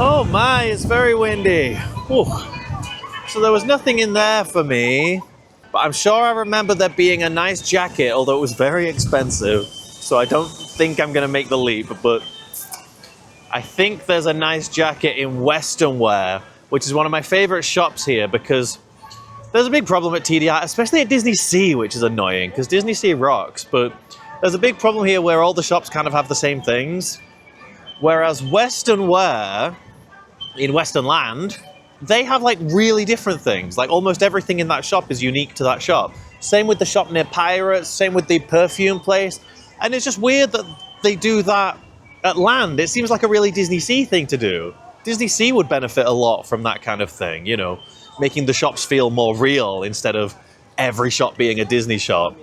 Oh my, it's very windy. Whew. So there was nothing in there for me, but I'm sure I remember there being a nice jacket, although it was very expensive. So I don't think I'm going to make the leap, but I think there's a nice jacket in Western Wear, which is one of my favorite shops here, because there's a big problem at TDI, especially at Disney Sea, which is annoying, because Disney Sea rocks, but there's a big problem here where all the shops kind of have the same things. Whereas Western Wear, in Western Land, they have like really different things. Like almost everything in that shop is unique to that shop. Same with the shop near Pirates, same with the perfume place. And it's just weird that they do that at Land. It seems like a really Disney Sea thing to do. Disney Sea would benefit a lot from that kind of thing, you know, making the shops feel more real instead of every shop being a Disney shop.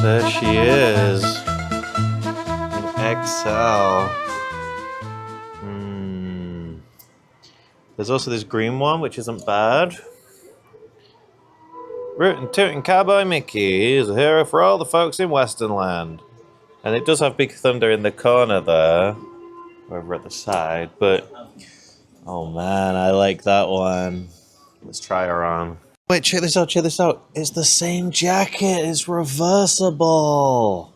There she is, in XL. There's also this green one, which isn't bad. Rootin' Tootin' Cowboy Mickey is a hero for all the folks in Westernland. And it does have Big Thunder in the corner there, over at the side, but oh man, I like that one. Let's try her on. Wait, check this out, check this out. It's the same jacket, it's reversible.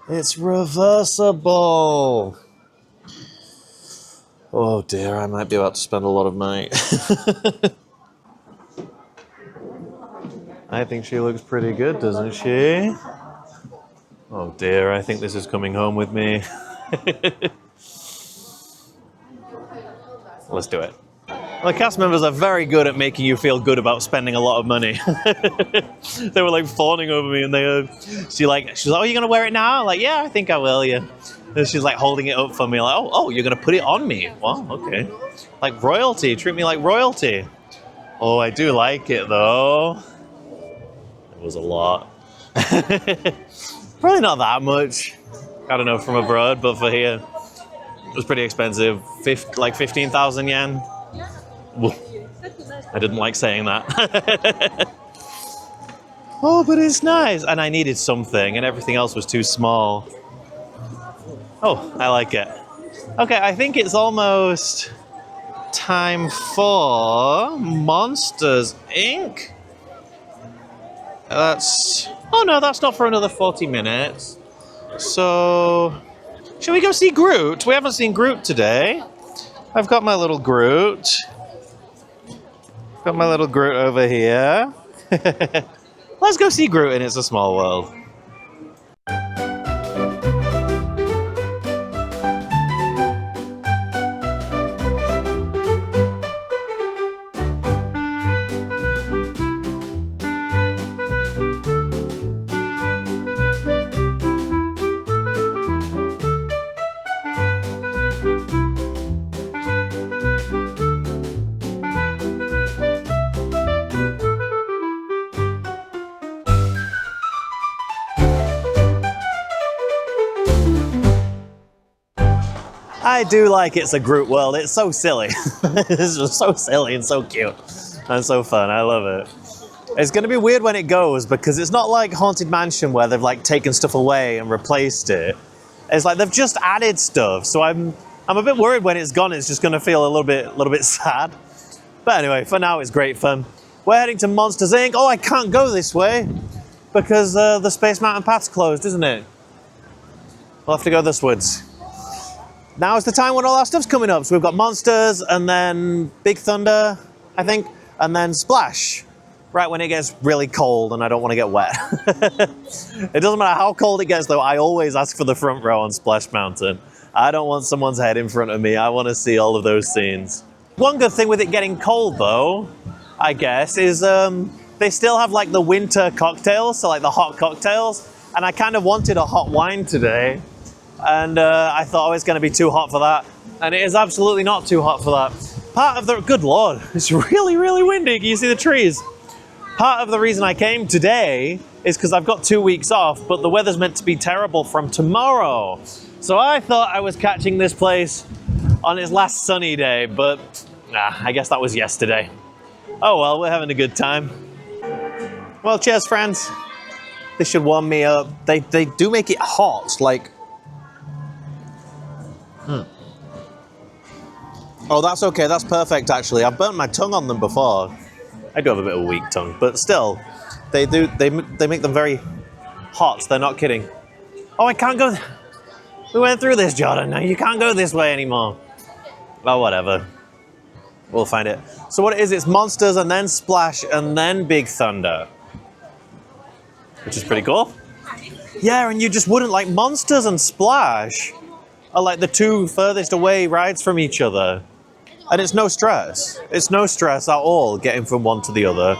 It's reversible. Oh dear, I might be about to spend a lot of money. I think she looks pretty good, doesn't she? Oh dear, I think this is coming home with me. Let's do it. The cast members are very good at making you feel good about spending a lot of money. They were like fawning over me, and she's like, oh, you're gonna wear it now? I'm like, yeah, I think I will, yeah. And she's like holding it up for me, like, oh, you're gonna put it on me? Well, okay. Like royalty, treat me like royalty. Oh, I do like it though. It was a lot. Probably not that much. I don't know from abroad, but for here, it was pretty expensive. Like 15,000 yen. I didn't like saying that. Oh, but it's nice. And I needed something, and everything else was too small. Oh, I like it. Okay, I think it's almost time for Monsters, Inc. Oh no, that's not for another 40 minutes. So, shall we go see Groot? We haven't seen Groot today. I've got my little Groot. Got my little Groot over here. Let's go see Groot in It's a Small World. I do like It's a Groot World. It's so silly. It's just so silly and so cute and so fun. I love it. It's going to be weird when it goes because it's not like Haunted Mansion where they've like taken stuff away and replaced it. It's like they've just added stuff. So I'm a bit worried when it's gone. It's just going to feel a little bit sad. But anyway, for now it's great fun. We're heading to Monsters Inc. Oh, I can't go this way because the Space Mountain path's closed, isn't it? We'll have to go this woods. Now is the time when all our stuff's coming up. So we've got Monsters, and then Big Thunder, I think, and then Splash. Right when it gets really cold and I don't want to get wet. It doesn't matter how cold it gets though, I always ask for the front row on Splash Mountain. I don't want someone's head in front of me. I want to see all of those scenes. One good thing with it getting cold though, I guess, is they still have like the winter cocktails, so like the hot cocktails. And I kind of wanted a hot wine today. And I thought it was going to be too hot for that. And it is absolutely not too hot for that. Part of the, good Lord, it's really, really windy. Can you see the trees? Part of the reason I came today is because I've got 2 weeks off, but the weather's meant to be terrible from tomorrow. So I thought I was catching this place on its last sunny day, but I guess that was yesterday. Oh well, we're having a good time. Well, cheers, friends. This should warm me up. They do make it hot, like... Oh, that's okay. That's perfect, actually. I've burnt my tongue on them before. I do have a bit of a weak tongue, but still, they make them very hot. They're not kidding. Oh, I can't go. We went through this, Jordan. Now you can't go this way anymore. Oh, whatever. We'll find it. So what it is, it's Monsters and then Splash and then Big Thunder, which is pretty cool. Yeah, and you just wouldn't like Monsters and Splash are like the two furthest away rides from each other. And it's no stress. It's no stress at all getting from one to the other.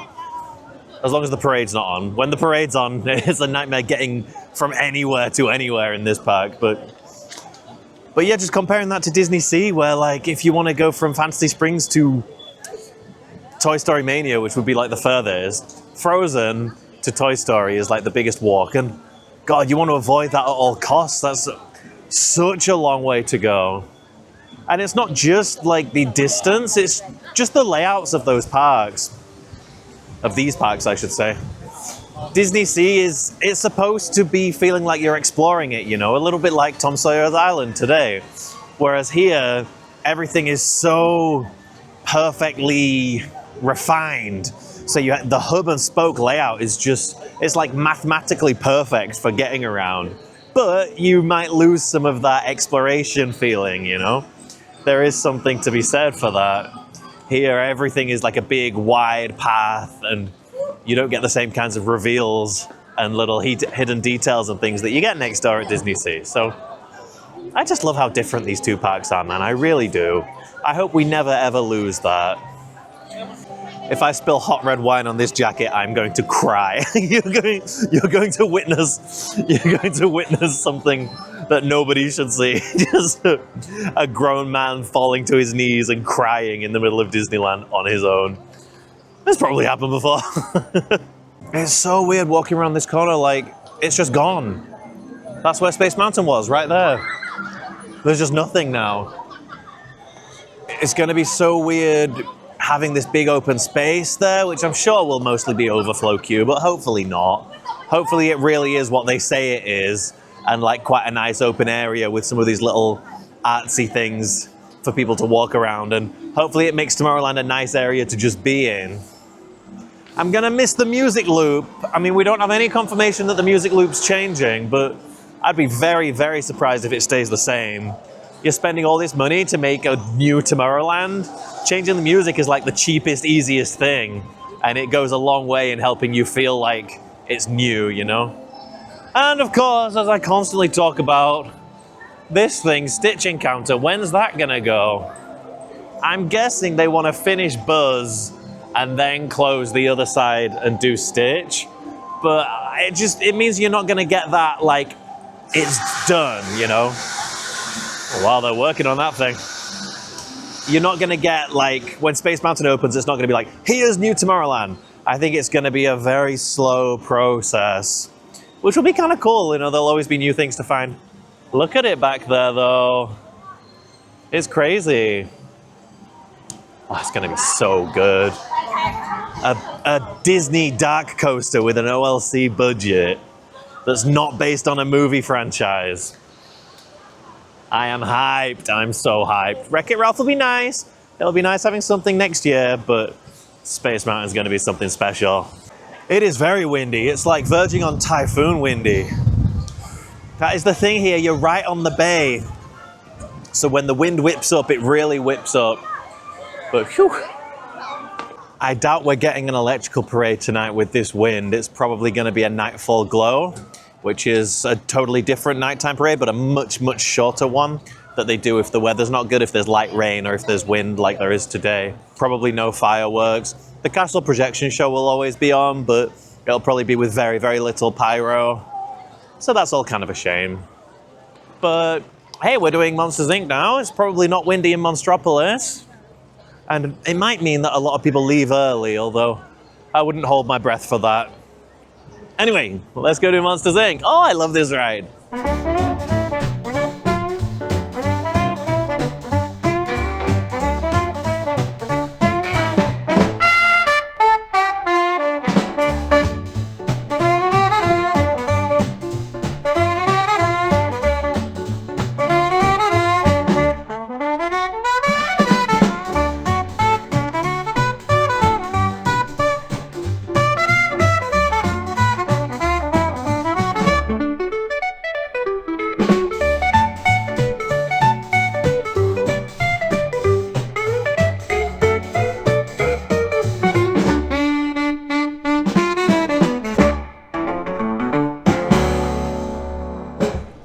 As long as the parade's not on. When the parade's on, it's a nightmare getting from anywhere to anywhere in this park. But yeah, just comparing that to Disney Sea, where like if you want to go from Fantasy Springs to Toy Story Mania, which would be like the furthest, Frozen to Toy Story is like the biggest walk. And God, you want to avoid that at all costs. That's such a long way to go. And it's not just like the distance, it's just the layouts of those parks. of these parks, I should say. Disney Sea it's supposed to be feeling like you're exploring it, you know, a little bit like Tom Sawyer's Island today. Whereas here, everything is so perfectly refined. So the hub and spoke layout is just, it's like mathematically perfect for getting around. But you might lose some of that exploration feeling, you know? There is something to be said for that. Here, everything is like a big, wide path, and you don't get the same kinds of reveals and little hidden details and things that you get next door at Disney Sea. So I just love how different these two parks are, man. I really do. I hope we never, ever lose that. If I spill hot red wine on this jacket, I'm going to cry. You're going to witness something that nobody should see. Just a grown man falling to his knees and crying in the middle of Disneyland on his own. This probably happened before. It's so weird walking around this corner, like, it's just gone. That's where Space Mountain was, right there. There's just nothing now. It's gonna be so weird having this big open space there, which I'm sure will mostly be overflow queue, but hopefully not. Hopefully it really is what they say it is, and like quite a nice open area with some of these little artsy things for people to walk around, and hopefully it makes Tomorrowland a nice area to just be in. I'm gonna miss the music loop. I mean, we don't have any confirmation that the music loop's changing, but I'd be very, very surprised if it stays the same. You're spending all this money to make a new Tomorrowland. Changing the music is like the cheapest, easiest thing, and it goes a long way in helping you feel like it's new, you know? And of course, as I constantly talk about, this thing, Stitch Encounter, when's that gonna go? I'm guessing they want to finish Buzz and then close the other side and do Stitch, but it means you're not gonna get that, like, it's done, you know? While they're working on that thing. You're not gonna get, like, when Space Mountain opens, it's not gonna be like, here's new Tomorrowland. I think it's gonna be a very slow process, which will be kind of cool, you know, there'll always be new things to find. Look at it back there, though. It's crazy. Oh, it's gonna be so good. A Disney dark coaster with an OLC budget that's not based on a movie franchise. I am hyped. I'm so hyped. Wreck-It Ralph will be nice. It'll be nice having something next year, but Space Mountain's going to be something special. It is very windy. It's like verging on typhoon windy. That is the thing here. You're right on the bay. So when the wind whips up, it really whips up. But whew. I doubt we're getting an electrical parade tonight with this wind. It's probably going to be a nightfall glow, which is a totally different nighttime parade, but a much, much shorter one that they do if the weather's not good, if there's light rain or if there's wind like there is today. Probably no fireworks. The castle projection show will always be on, but it'll probably be with very, very little pyro. So that's all kind of a shame. But hey, we're doing Monsters, Inc. now. It's probably not windy in Monstropolis. And it might mean that a lot of people leave early, although I wouldn't hold my breath for that. Anyway, let's go to Monsters, Inc. Oh, I love this ride.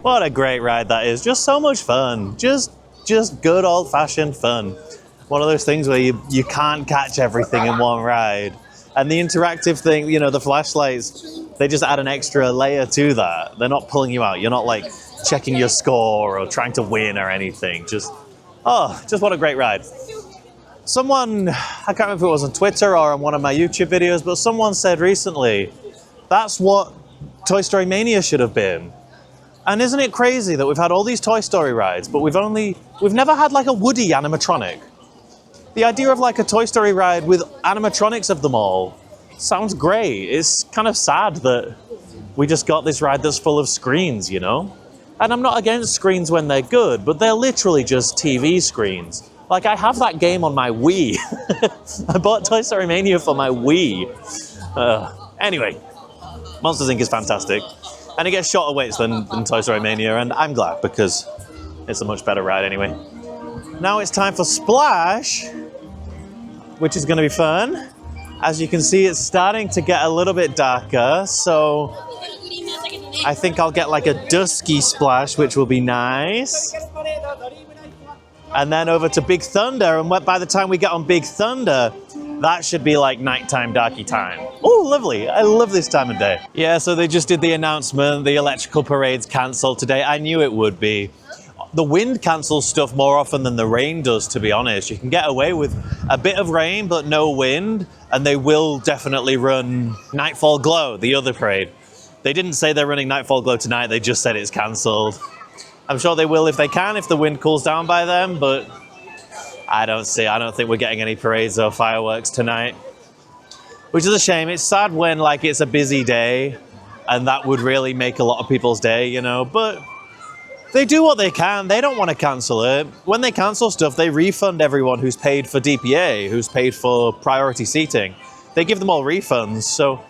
What a great ride that is. Just so much fun. Just good old-fashioned fun. One of those things where you can't catch everything in one ride. And the interactive thing, you know, the flashlights, they just add an extra layer to that. They're not pulling you out. You're not like checking your score or trying to win or anything. Just what a great ride. Someone, I can't remember if it was on Twitter or on one of my YouTube videos, but someone said recently, that's what Toy Story Mania should have been. And isn't it crazy that we've had all these Toy Story rides, but we've never had like a Woody animatronic. The idea of like a Toy Story ride with animatronics of them all Sounds great. It's kind of sad that we just got this ride that's full of screens, you know? And I'm not against screens when they're good, but they're literally just TV screens. Like, I have that game on my Wii. I bought Toy Story Mania for my Wii. Anyway, Monsters, Inc. is fantastic. And it gets shorter waits than Toy Story Mania, and I'm glad because it's a much better ride anyway. Now it's time for Splash, which is going to be fun. As you can see, it's starting to get a little bit darker, so I think I'll get like a dusky splash, which will be nice. And then over to Big Thunder, and by the time we get on Big Thunder, that should be like nighttime, darky time. Oh, lovely. I love this time of day. Yeah, so they just did the announcement, the electrical parade's cancelled today. I knew it would be. The wind cancels stuff more often than the rain does, to be honest. You can get away with a bit of rain, but no wind, and they will definitely run Nightfall Glow, the other parade. They didn't say they're running Nightfall Glow tonight, they just said it's cancelled. I'm sure they will if they can, if the wind cools down by then, but I don't think we're getting any parades or fireworks tonight. Which is a shame. It's sad when like it's a busy day, and that would really make a lot of people's day, you know, but they do what they can. They don't want to cancel it. When they cancel stuff, they refund everyone who's paid for DPA, who's paid for priority seating. They give them all refunds, so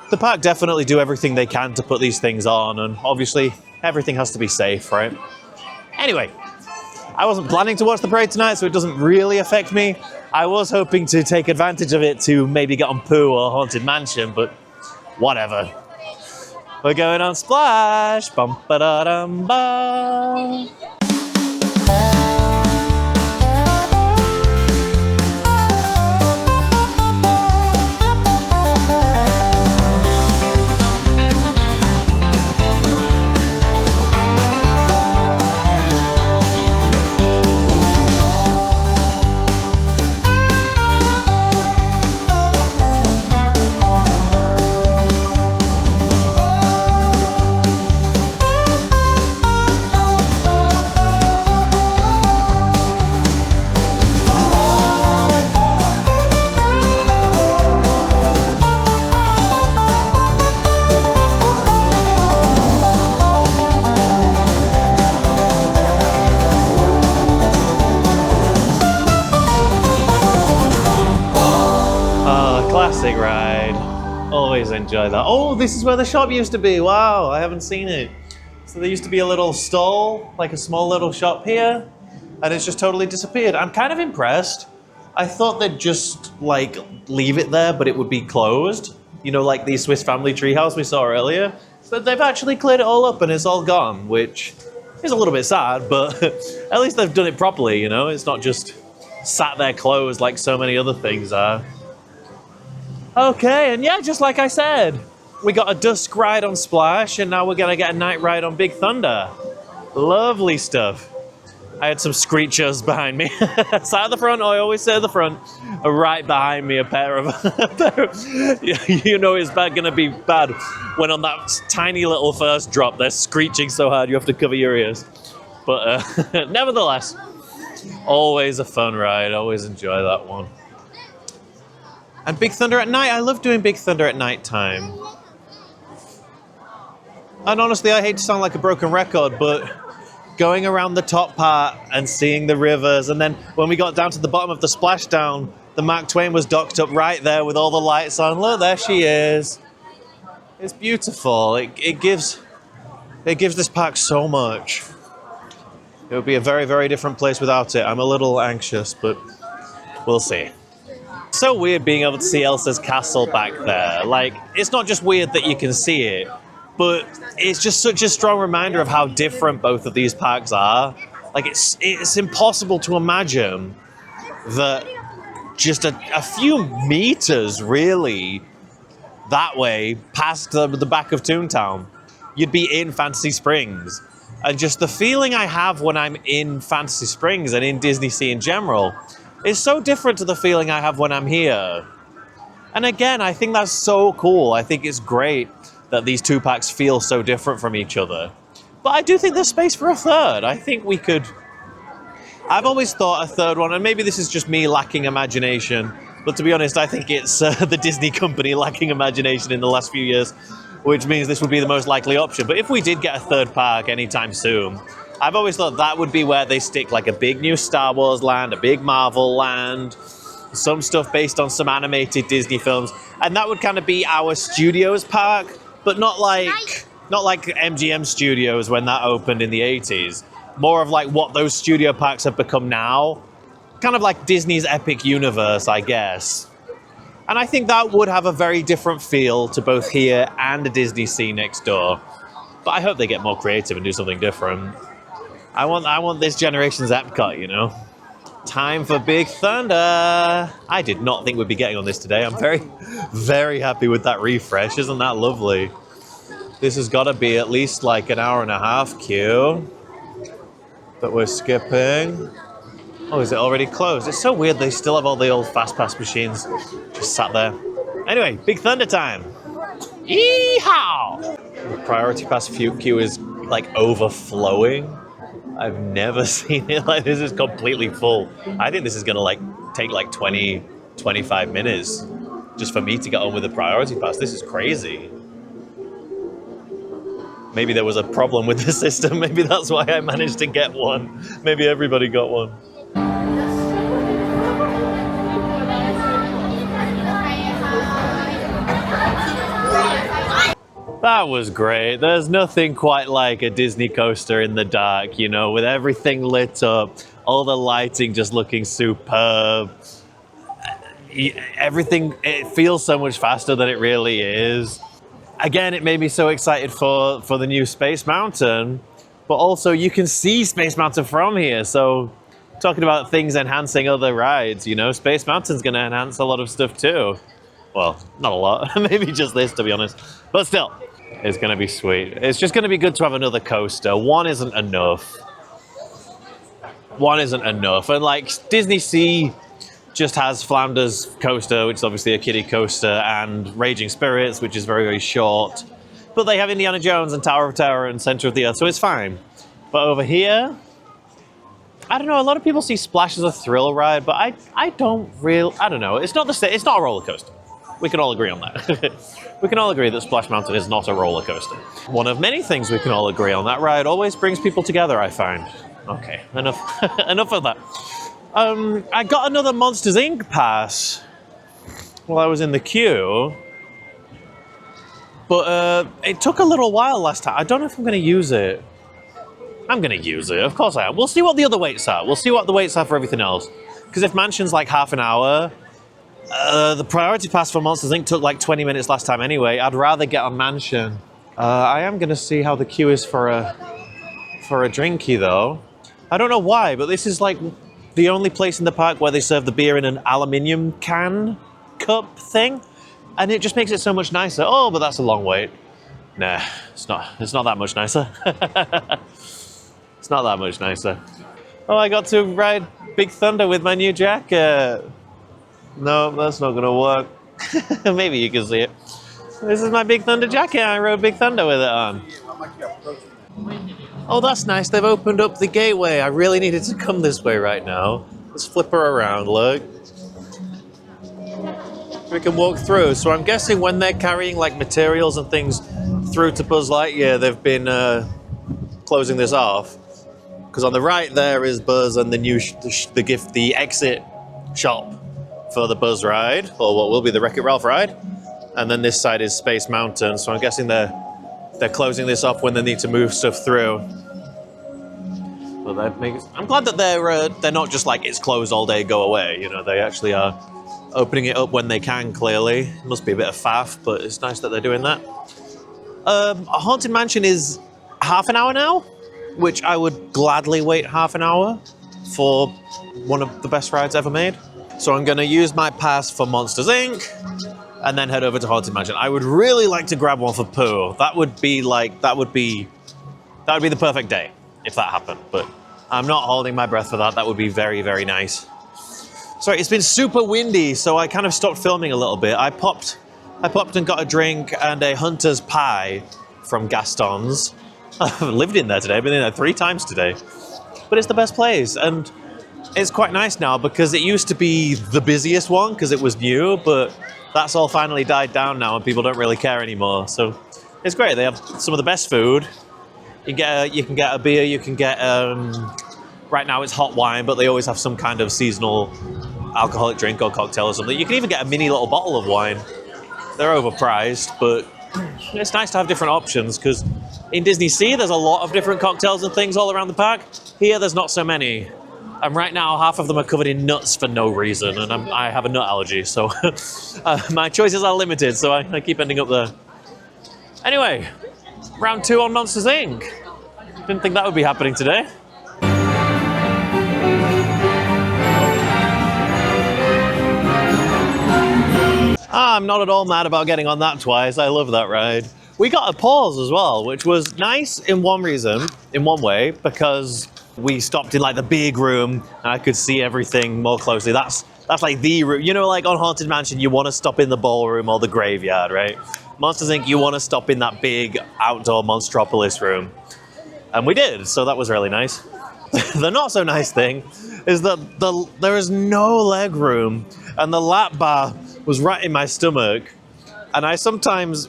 the park definitely do everything they can to put these things on, and obviously everything has to be safe, right? Anyway, I wasn't planning to watch the parade tonight, so it doesn't really affect me. I was hoping to take advantage of it to maybe get on Pooh or Haunted Mansion, but whatever. We're going on Splash! Bum ba da dum ba. Classic ride. Always enjoy that. Oh, this is where the shop used to be. Wow, I haven't seen it. So there used to be a little stall, like a small little shop here, and it's just totally disappeared. I'm kind of impressed. I thought they'd just like leave it there, but it would be closed. You know, like the Swiss Family Treehouse we saw earlier. So they've actually cleared it all up and it's all gone, which is a little bit sad, but at least they've done it properly, you know? It's not just sat there closed like so many other things are. Okay, and yeah, just like I said, we got a dusk ride on Splash, and now we're gonna get a night ride on Big Thunder. Lovely stuff. I had some screechers behind me. Sat at the front, I always say at the front, right behind me, a pair of you know it's gonna be bad when on that tiny little first drop, they're screeching so hard you have to cover your ears. But nevertheless, always a fun ride, always enjoy that one. And Big Thunder at night, I love doing Big Thunder at night time. And honestly, I hate to sound like a broken record, but going around the top part and seeing the rivers, and then when we got down to the bottom of the splashdown, the Mark Twain was docked up right there with all the lights on. Look, there she is. It's beautiful. It gives this park so much. It would be a very, very different place without it. I'm a little anxious, but we'll see. So weird being able to see Elsa's castle back there. Like, it's not just weird that you can see it, but it's just such a strong reminder of how different both of these parks are. Like, it's impossible to imagine that just a few meters, really, that way, past the back of Toontown, you'd be in Fantasy Springs. And just the feeling I have when I'm in Fantasy Springs and in Disney Sea in general is so different to the feeling I have when I'm here. And again, I think that's so cool. I think it's great that these two parks feel so different from each other. But I do think there's space for a third. I think we could... I've always thought a third one, and maybe this is just me lacking imagination, But to be honest, I think it's the Disney company lacking imagination in the last few years, which means this would be the most likely option. But if we did get a third park anytime soon, I've always thought that would be where they stick like a big new Star Wars land, a big Marvel land, some stuff based on some animated Disney films, and that would kind of be our Studios park, but not like MGM Studios when that opened in the 80s. More of like what those studio parks have become now, kind of like Disney's epic universe, I guess. And I think that would have a very different feel to both here and the Disney Sea next door. But I hope they get more creative and do something different. I want this generation's Epcot, you know? Time for Big Thunder. I did not think we'd be getting on this today. I'm very, very happy with that refresh. Isn't that lovely? This has got to be at least like an hour and a half queue that we're skipping. Oh, is it already closed? It's so weird they still have all the old Fast Pass machines just sat there. Anyway, Big Thunder time. Yeehaw! The Priority Pass queue is like overflowing. I've never seen it like this. Is completely full. I think this is gonna like take like 20, 25 minutes just for me to get on with the Priority Pass. This is crazy. Maybe there was a problem with the system. Maybe that's why I managed to get one. Maybe everybody got one. That was great. There's nothing quite like a Disney coaster in the dark, you know, with everything lit up, all the lighting just looking superb. Everything, it feels so much faster than it really is. Again, it made me so excited for the new Space Mountain, but also you can see Space Mountain from here. So talking about things enhancing other rides, you know, Space Mountain's going to enhance a lot of stuff too. Well, not a lot, maybe just this to be honest, but still. It's going to be sweet. It's just going to be good to have another coaster. One isn't enough. And like Disney Sea just has Flounder's coaster, which is obviously a kiddie coaster, and Raging Spirits, which is very, very short. But they have Indiana Jones and Tower of Terror and Center of the Earth, so it's fine. But over here, I don't know. A lot of people see Splash as a thrill ride, but I don't know. It's not a roller coaster. We can all agree on that. We can all agree that Splash Mountain is not a roller coaster. One of many things we can all agree on. That ride always brings people together, I find. Okay, enough of that. I got another Monsters, Inc. pass while I was in the queue. But it took a little while last time. I don't know if I'm going to use it. I'm going to use it. Of course I am. We'll see what the other waits are. We'll see what the waits are for everything else. Because if Mansion's like half an hour... the Priority Pass for Monsters, Inc. took like 20 minutes last time anyway. I'd rather get on Mansion. I am going to see how the queue is for a drinky, though. I don't know why, but this is like the only place in the park where they serve the beer in an aluminium cup thing. And it just makes it so much nicer. Oh, but that's a long wait. Nah, it's not that much nicer. It's not that much nicer. Oh, I got to ride Big Thunder with my new jacket. No, that's not gonna work. Maybe you can see it. This is my Big Thunder jacket. I rode Big Thunder with it on. Oh, that's nice. They've opened up the gateway. I really needed to come this way right now. Let's flip her around, look. We can walk through. So I'm guessing when they're carrying like materials and things through to Buzz Lightyear, they've been closing this off. Because on the right there is Buzz and the new the exit shop for the Buzz ride, or what will be the Wreck-It Ralph ride. And then this side is Space Mountain, so I'm guessing they're closing this off when they need to move stuff through. Well, that makes, I'm glad that they're not just like, it's closed all day, go away. You know, they actually are opening it up when they can, clearly. It must be a bit of faff, but it's nice that they're doing that. Haunted Mansion is half an hour now, which I would gladly wait half an hour for one of the best rides ever made. So I'm going to use my pass for Monsters, Inc. and then head over to Haunted Mansion. I would really like to grab one for Pooh. That would be the perfect day if that happened. But I'm not holding my breath for that. That would be very, very nice. Sorry, it's been super windy, so I kind of stopped filming a little bit. I popped and got a drink and a hunter's pie from Gaston's. I've lived in there today. I've been in there 3 times today. But it's the best place. And it's quite nice now because it used to be the busiest one because it was new, but that's all finally died down now and people don't really care anymore. So it's great. They have some of the best food. You can get a beer, you can get, right now it's hot wine, but they always have some kind of seasonal alcoholic drink or cocktail or something. You can even get a mini little bottle of wine. They're overpriced, but it's nice to have different options because in Disney Sea, there's a lot of different cocktails and things all around the park. Here, there's not so many. And right now, half of them are covered in nuts for no reason, and I have a nut allergy, so my choices are limited, so I keep ending up there. Anyway, round 2 on Monsters, Inc. Didn't think that would be happening today. I'm not at all mad about getting on that twice. I love that ride. We got a pause as well, which was nice in one way, because we stopped in like the big room and I could see everything more closely. That's like the room. You know, like on Haunted Mansion, you want to stop in the ballroom or the graveyard, right? Monsters Inc., you want to stop in that big outdoor Monstropolis room. And we did, so that was really nice. The not so nice thing is that there is no leg room and the lap bar was right in my stomach. And I sometimes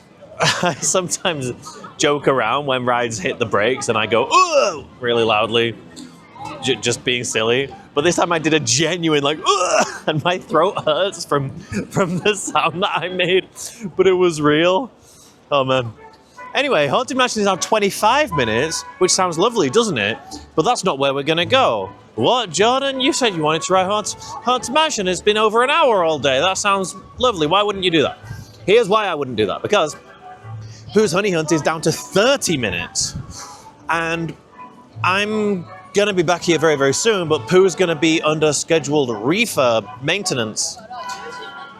joke around when rides hit the brakes and I go, "Ugh!" really loudly, just being silly. But this time I did a genuine like, "Ugh!" and my throat hurts from the sound that I made, but it was real. Oh man. Anyway, Haunted Mansion is now 25 minutes, which sounds lovely, doesn't it? But that's not where we're gonna go. What, Jordan? You said you wanted to ride Haunted Mansion. It's been over an hour all day. That sounds lovely. Why wouldn't you do that? Here's why I wouldn't do that. Because Pooh's Honey Hunt is down to 30 minutes. And I'm going to be back here very, very soon, but Pooh's going to be under scheduled refurb maintenance.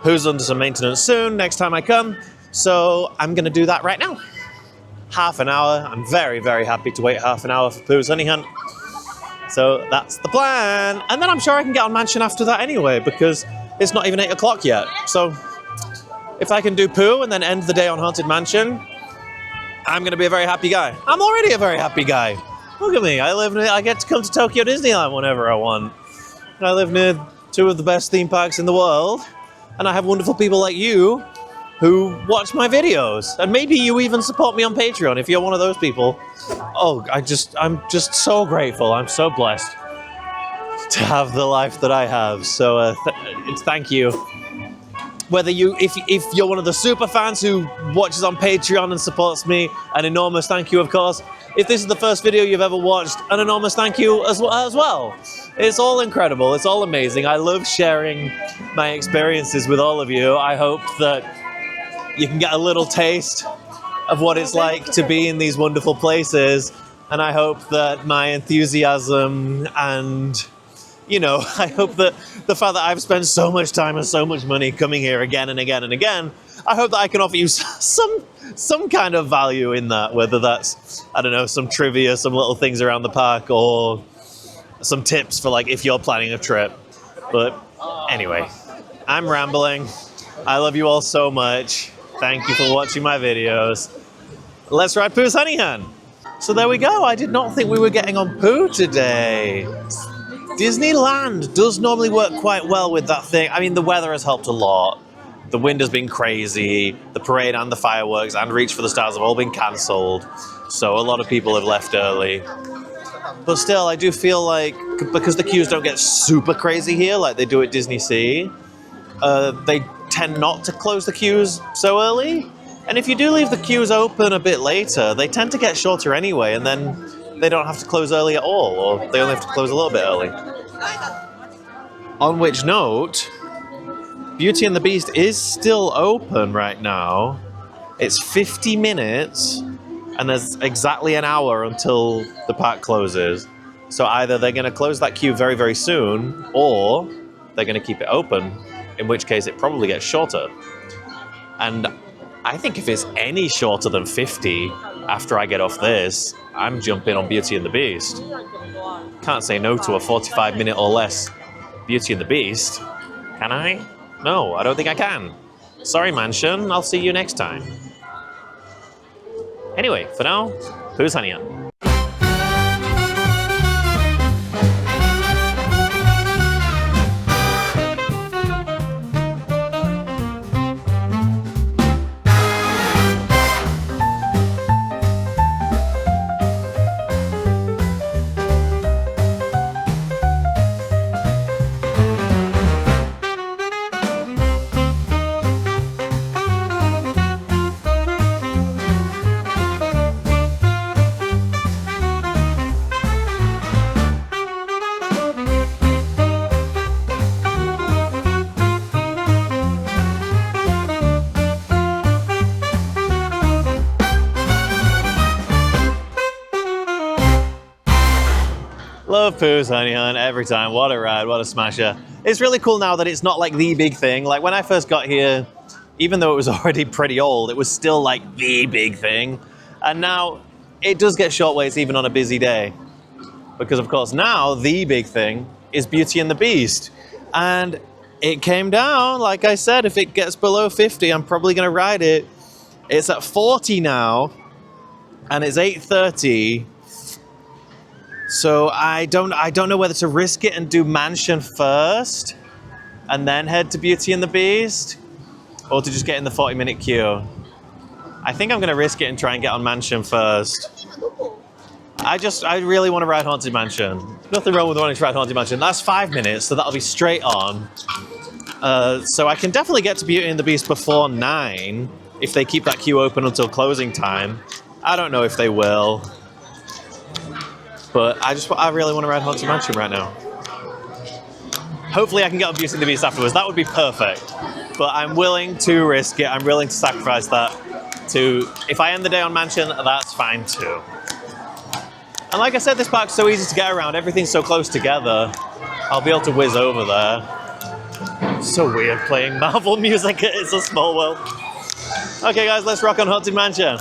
Pooh's under some maintenance soon, next time I come. So I'm going to do that right now. Half an hour. I'm very, very happy to wait half an hour for Pooh's Honey Hunt. So that's the plan. And then I'm sure I can get on Mansion after that anyway, because it's not even 8 o'clock yet. So if I can do Pooh and then end the day on Haunted Mansion, I'm going to be a very happy guy. I'm already a very happy guy. Look at me. I get to come to Tokyo Disneyland whenever I want. I live near 2 of the best theme parks in the world. And I have wonderful people like you who watch my videos. And maybe you even support me on Patreon if you're one of those people. Oh, I'm just so grateful. I'm so blessed to have the life that I have. So thank you. Whether if you're one of the super fans who watches on Patreon and supports me, an enormous thank you, of course. If this is the first video you've ever watched, an enormous thank you as well. It's all incredible. It's all amazing. I love sharing my experiences with all of you. I hope that you can get a little taste of what it's like to be in these wonderful places. And I hope that my enthusiasm and, you know, I hope that the fact that I've spent so much time and so much money coming here again and again and again, I hope that I can offer you some kind of value in that, whether that's, I don't know, some trivia, some little things around the park, or some tips for like if you're planning a trip. But anyway, I'm rambling. I love you all so much. Thank you for watching my videos. Let's ride Pooh's Honey Hunt. So there we go. I did not think we were getting on Pooh today. Disneyland does normally work quite well with that thing. I mean, the weather has helped a lot. The wind has been crazy. The parade and the fireworks and Reach for the Stars have all been cancelled. So a lot of people have left early. But still, I do feel like, because the queues don't get super crazy here like they do at Disney Sea, they tend not to close the queues so early. And if you do leave the queues open a bit later, they tend to get shorter anyway, and then they don't have to close early at all, or they only have to close a little bit early. On which note, Beauty and the Beast is still open right now. It's 50 minutes, and there's exactly an hour until the park closes. So either they're going to close that queue very, very soon, or they're going to keep it open, in which case it probably gets shorter. And I think if it's any shorter than 50 after I get off this, I'm jumping on Beauty and the Beast. Can't say no to a 45-minute or less Beauty and the Beast. Can I? No, I don't think I can. Sorry, Mansion. I'll see you next time. Anyway, for now, Pooh's Honey Hunt. love Pooh's Honey Hunt every time. What a ride, what a smasher. It's really cool now that it's not like the big thing. Like when I first got here, even though it was already pretty old, it was still like the big thing. And now it does get short waits even on a busy day. Because of course now the big thing is Beauty and the Beast. And it came down, like I said, if it gets below 50, I'm probably gonna ride it. It's at 40 now, and it's 8:30. So I don't know whether to risk it and do Mansion first, and then head to Beauty and the Beast, or to just get in the 40-minute queue. I think I'm gonna risk it and try and get on Mansion first. I really want to ride Haunted Mansion. Nothing wrong with wanting to ride Haunted Mansion. That's 5 minutes, so that'll be straight on. So I can definitely get to Beauty and the Beast before 9 if they keep that queue open until closing time. I don't know if they will. But I really want to ride Haunted Mansion right now. Hopefully I can get on Beauty and the Beast afterwards. That would be perfect. But I'm willing to risk it. I'm willing to sacrifice that to... If I end the day on Mansion, that's fine too. And like I said, this park's so easy to get around. Everything's so close together. I'll be able to whiz over there. So weird playing Marvel music. It's a small world. Okay, guys, let's rock on Haunted Mansion.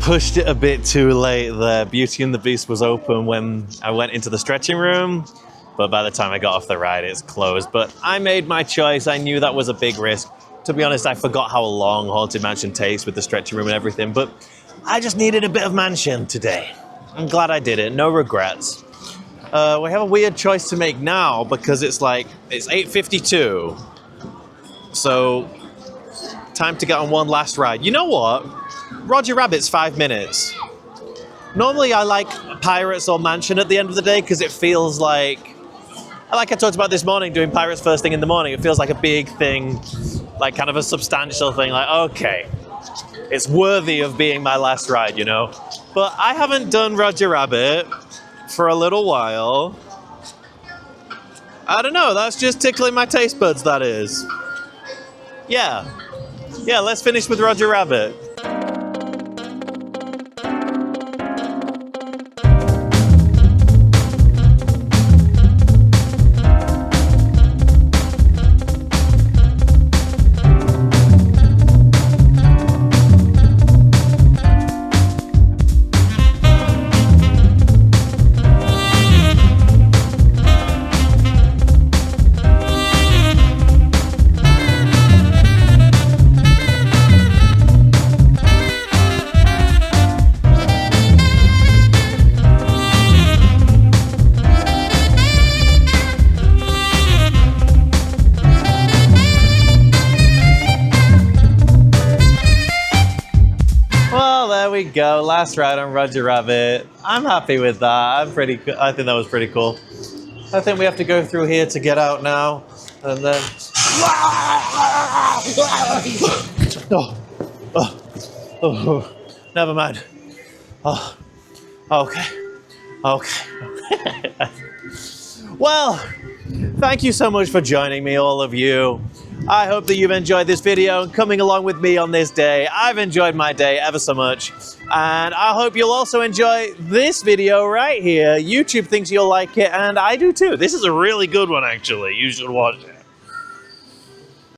Pushed it a bit too late there. Beauty and the Beast was open when I went into the stretching room, but by the time I got off the ride, it's closed. But I made my choice. I knew that was a big risk. To be honest, I forgot how long Haunted Mansion takes with the stretching room and everything, but I just needed a bit of Mansion today. I'm glad I did it. No regrets. We have a weird choice to make now because it's 8:52. So time to get on one last ride. You know what? Roger Rabbit's 5 minutes. Normally I like Pirates or Mansion at the end of the day because it feels like I talked about this morning, doing Pirates first thing in the morning. It feels like a big thing, like kind of a substantial thing, like, okay, it's worthy of being my last ride, you know? But I haven't done Roger Rabbit for a little while. I don't know, that's just tickling my taste buds, that is. Yeah, let's finish with Roger Rabbit. Go, last ride on Roger Rabbit. I'm happy with that. I think that was pretty cool. I think we have to go through here to get out now, and then. Oh, never mind. Oh, okay. Well, thank you so much for joining me, all of you. I hope that you've enjoyed this video and coming along with me on this day. I've enjoyed my day ever so much. And I hope you'll also enjoy this video right here. YouTube thinks you'll like it, and I do too. This is a really good one, actually. You should watch it.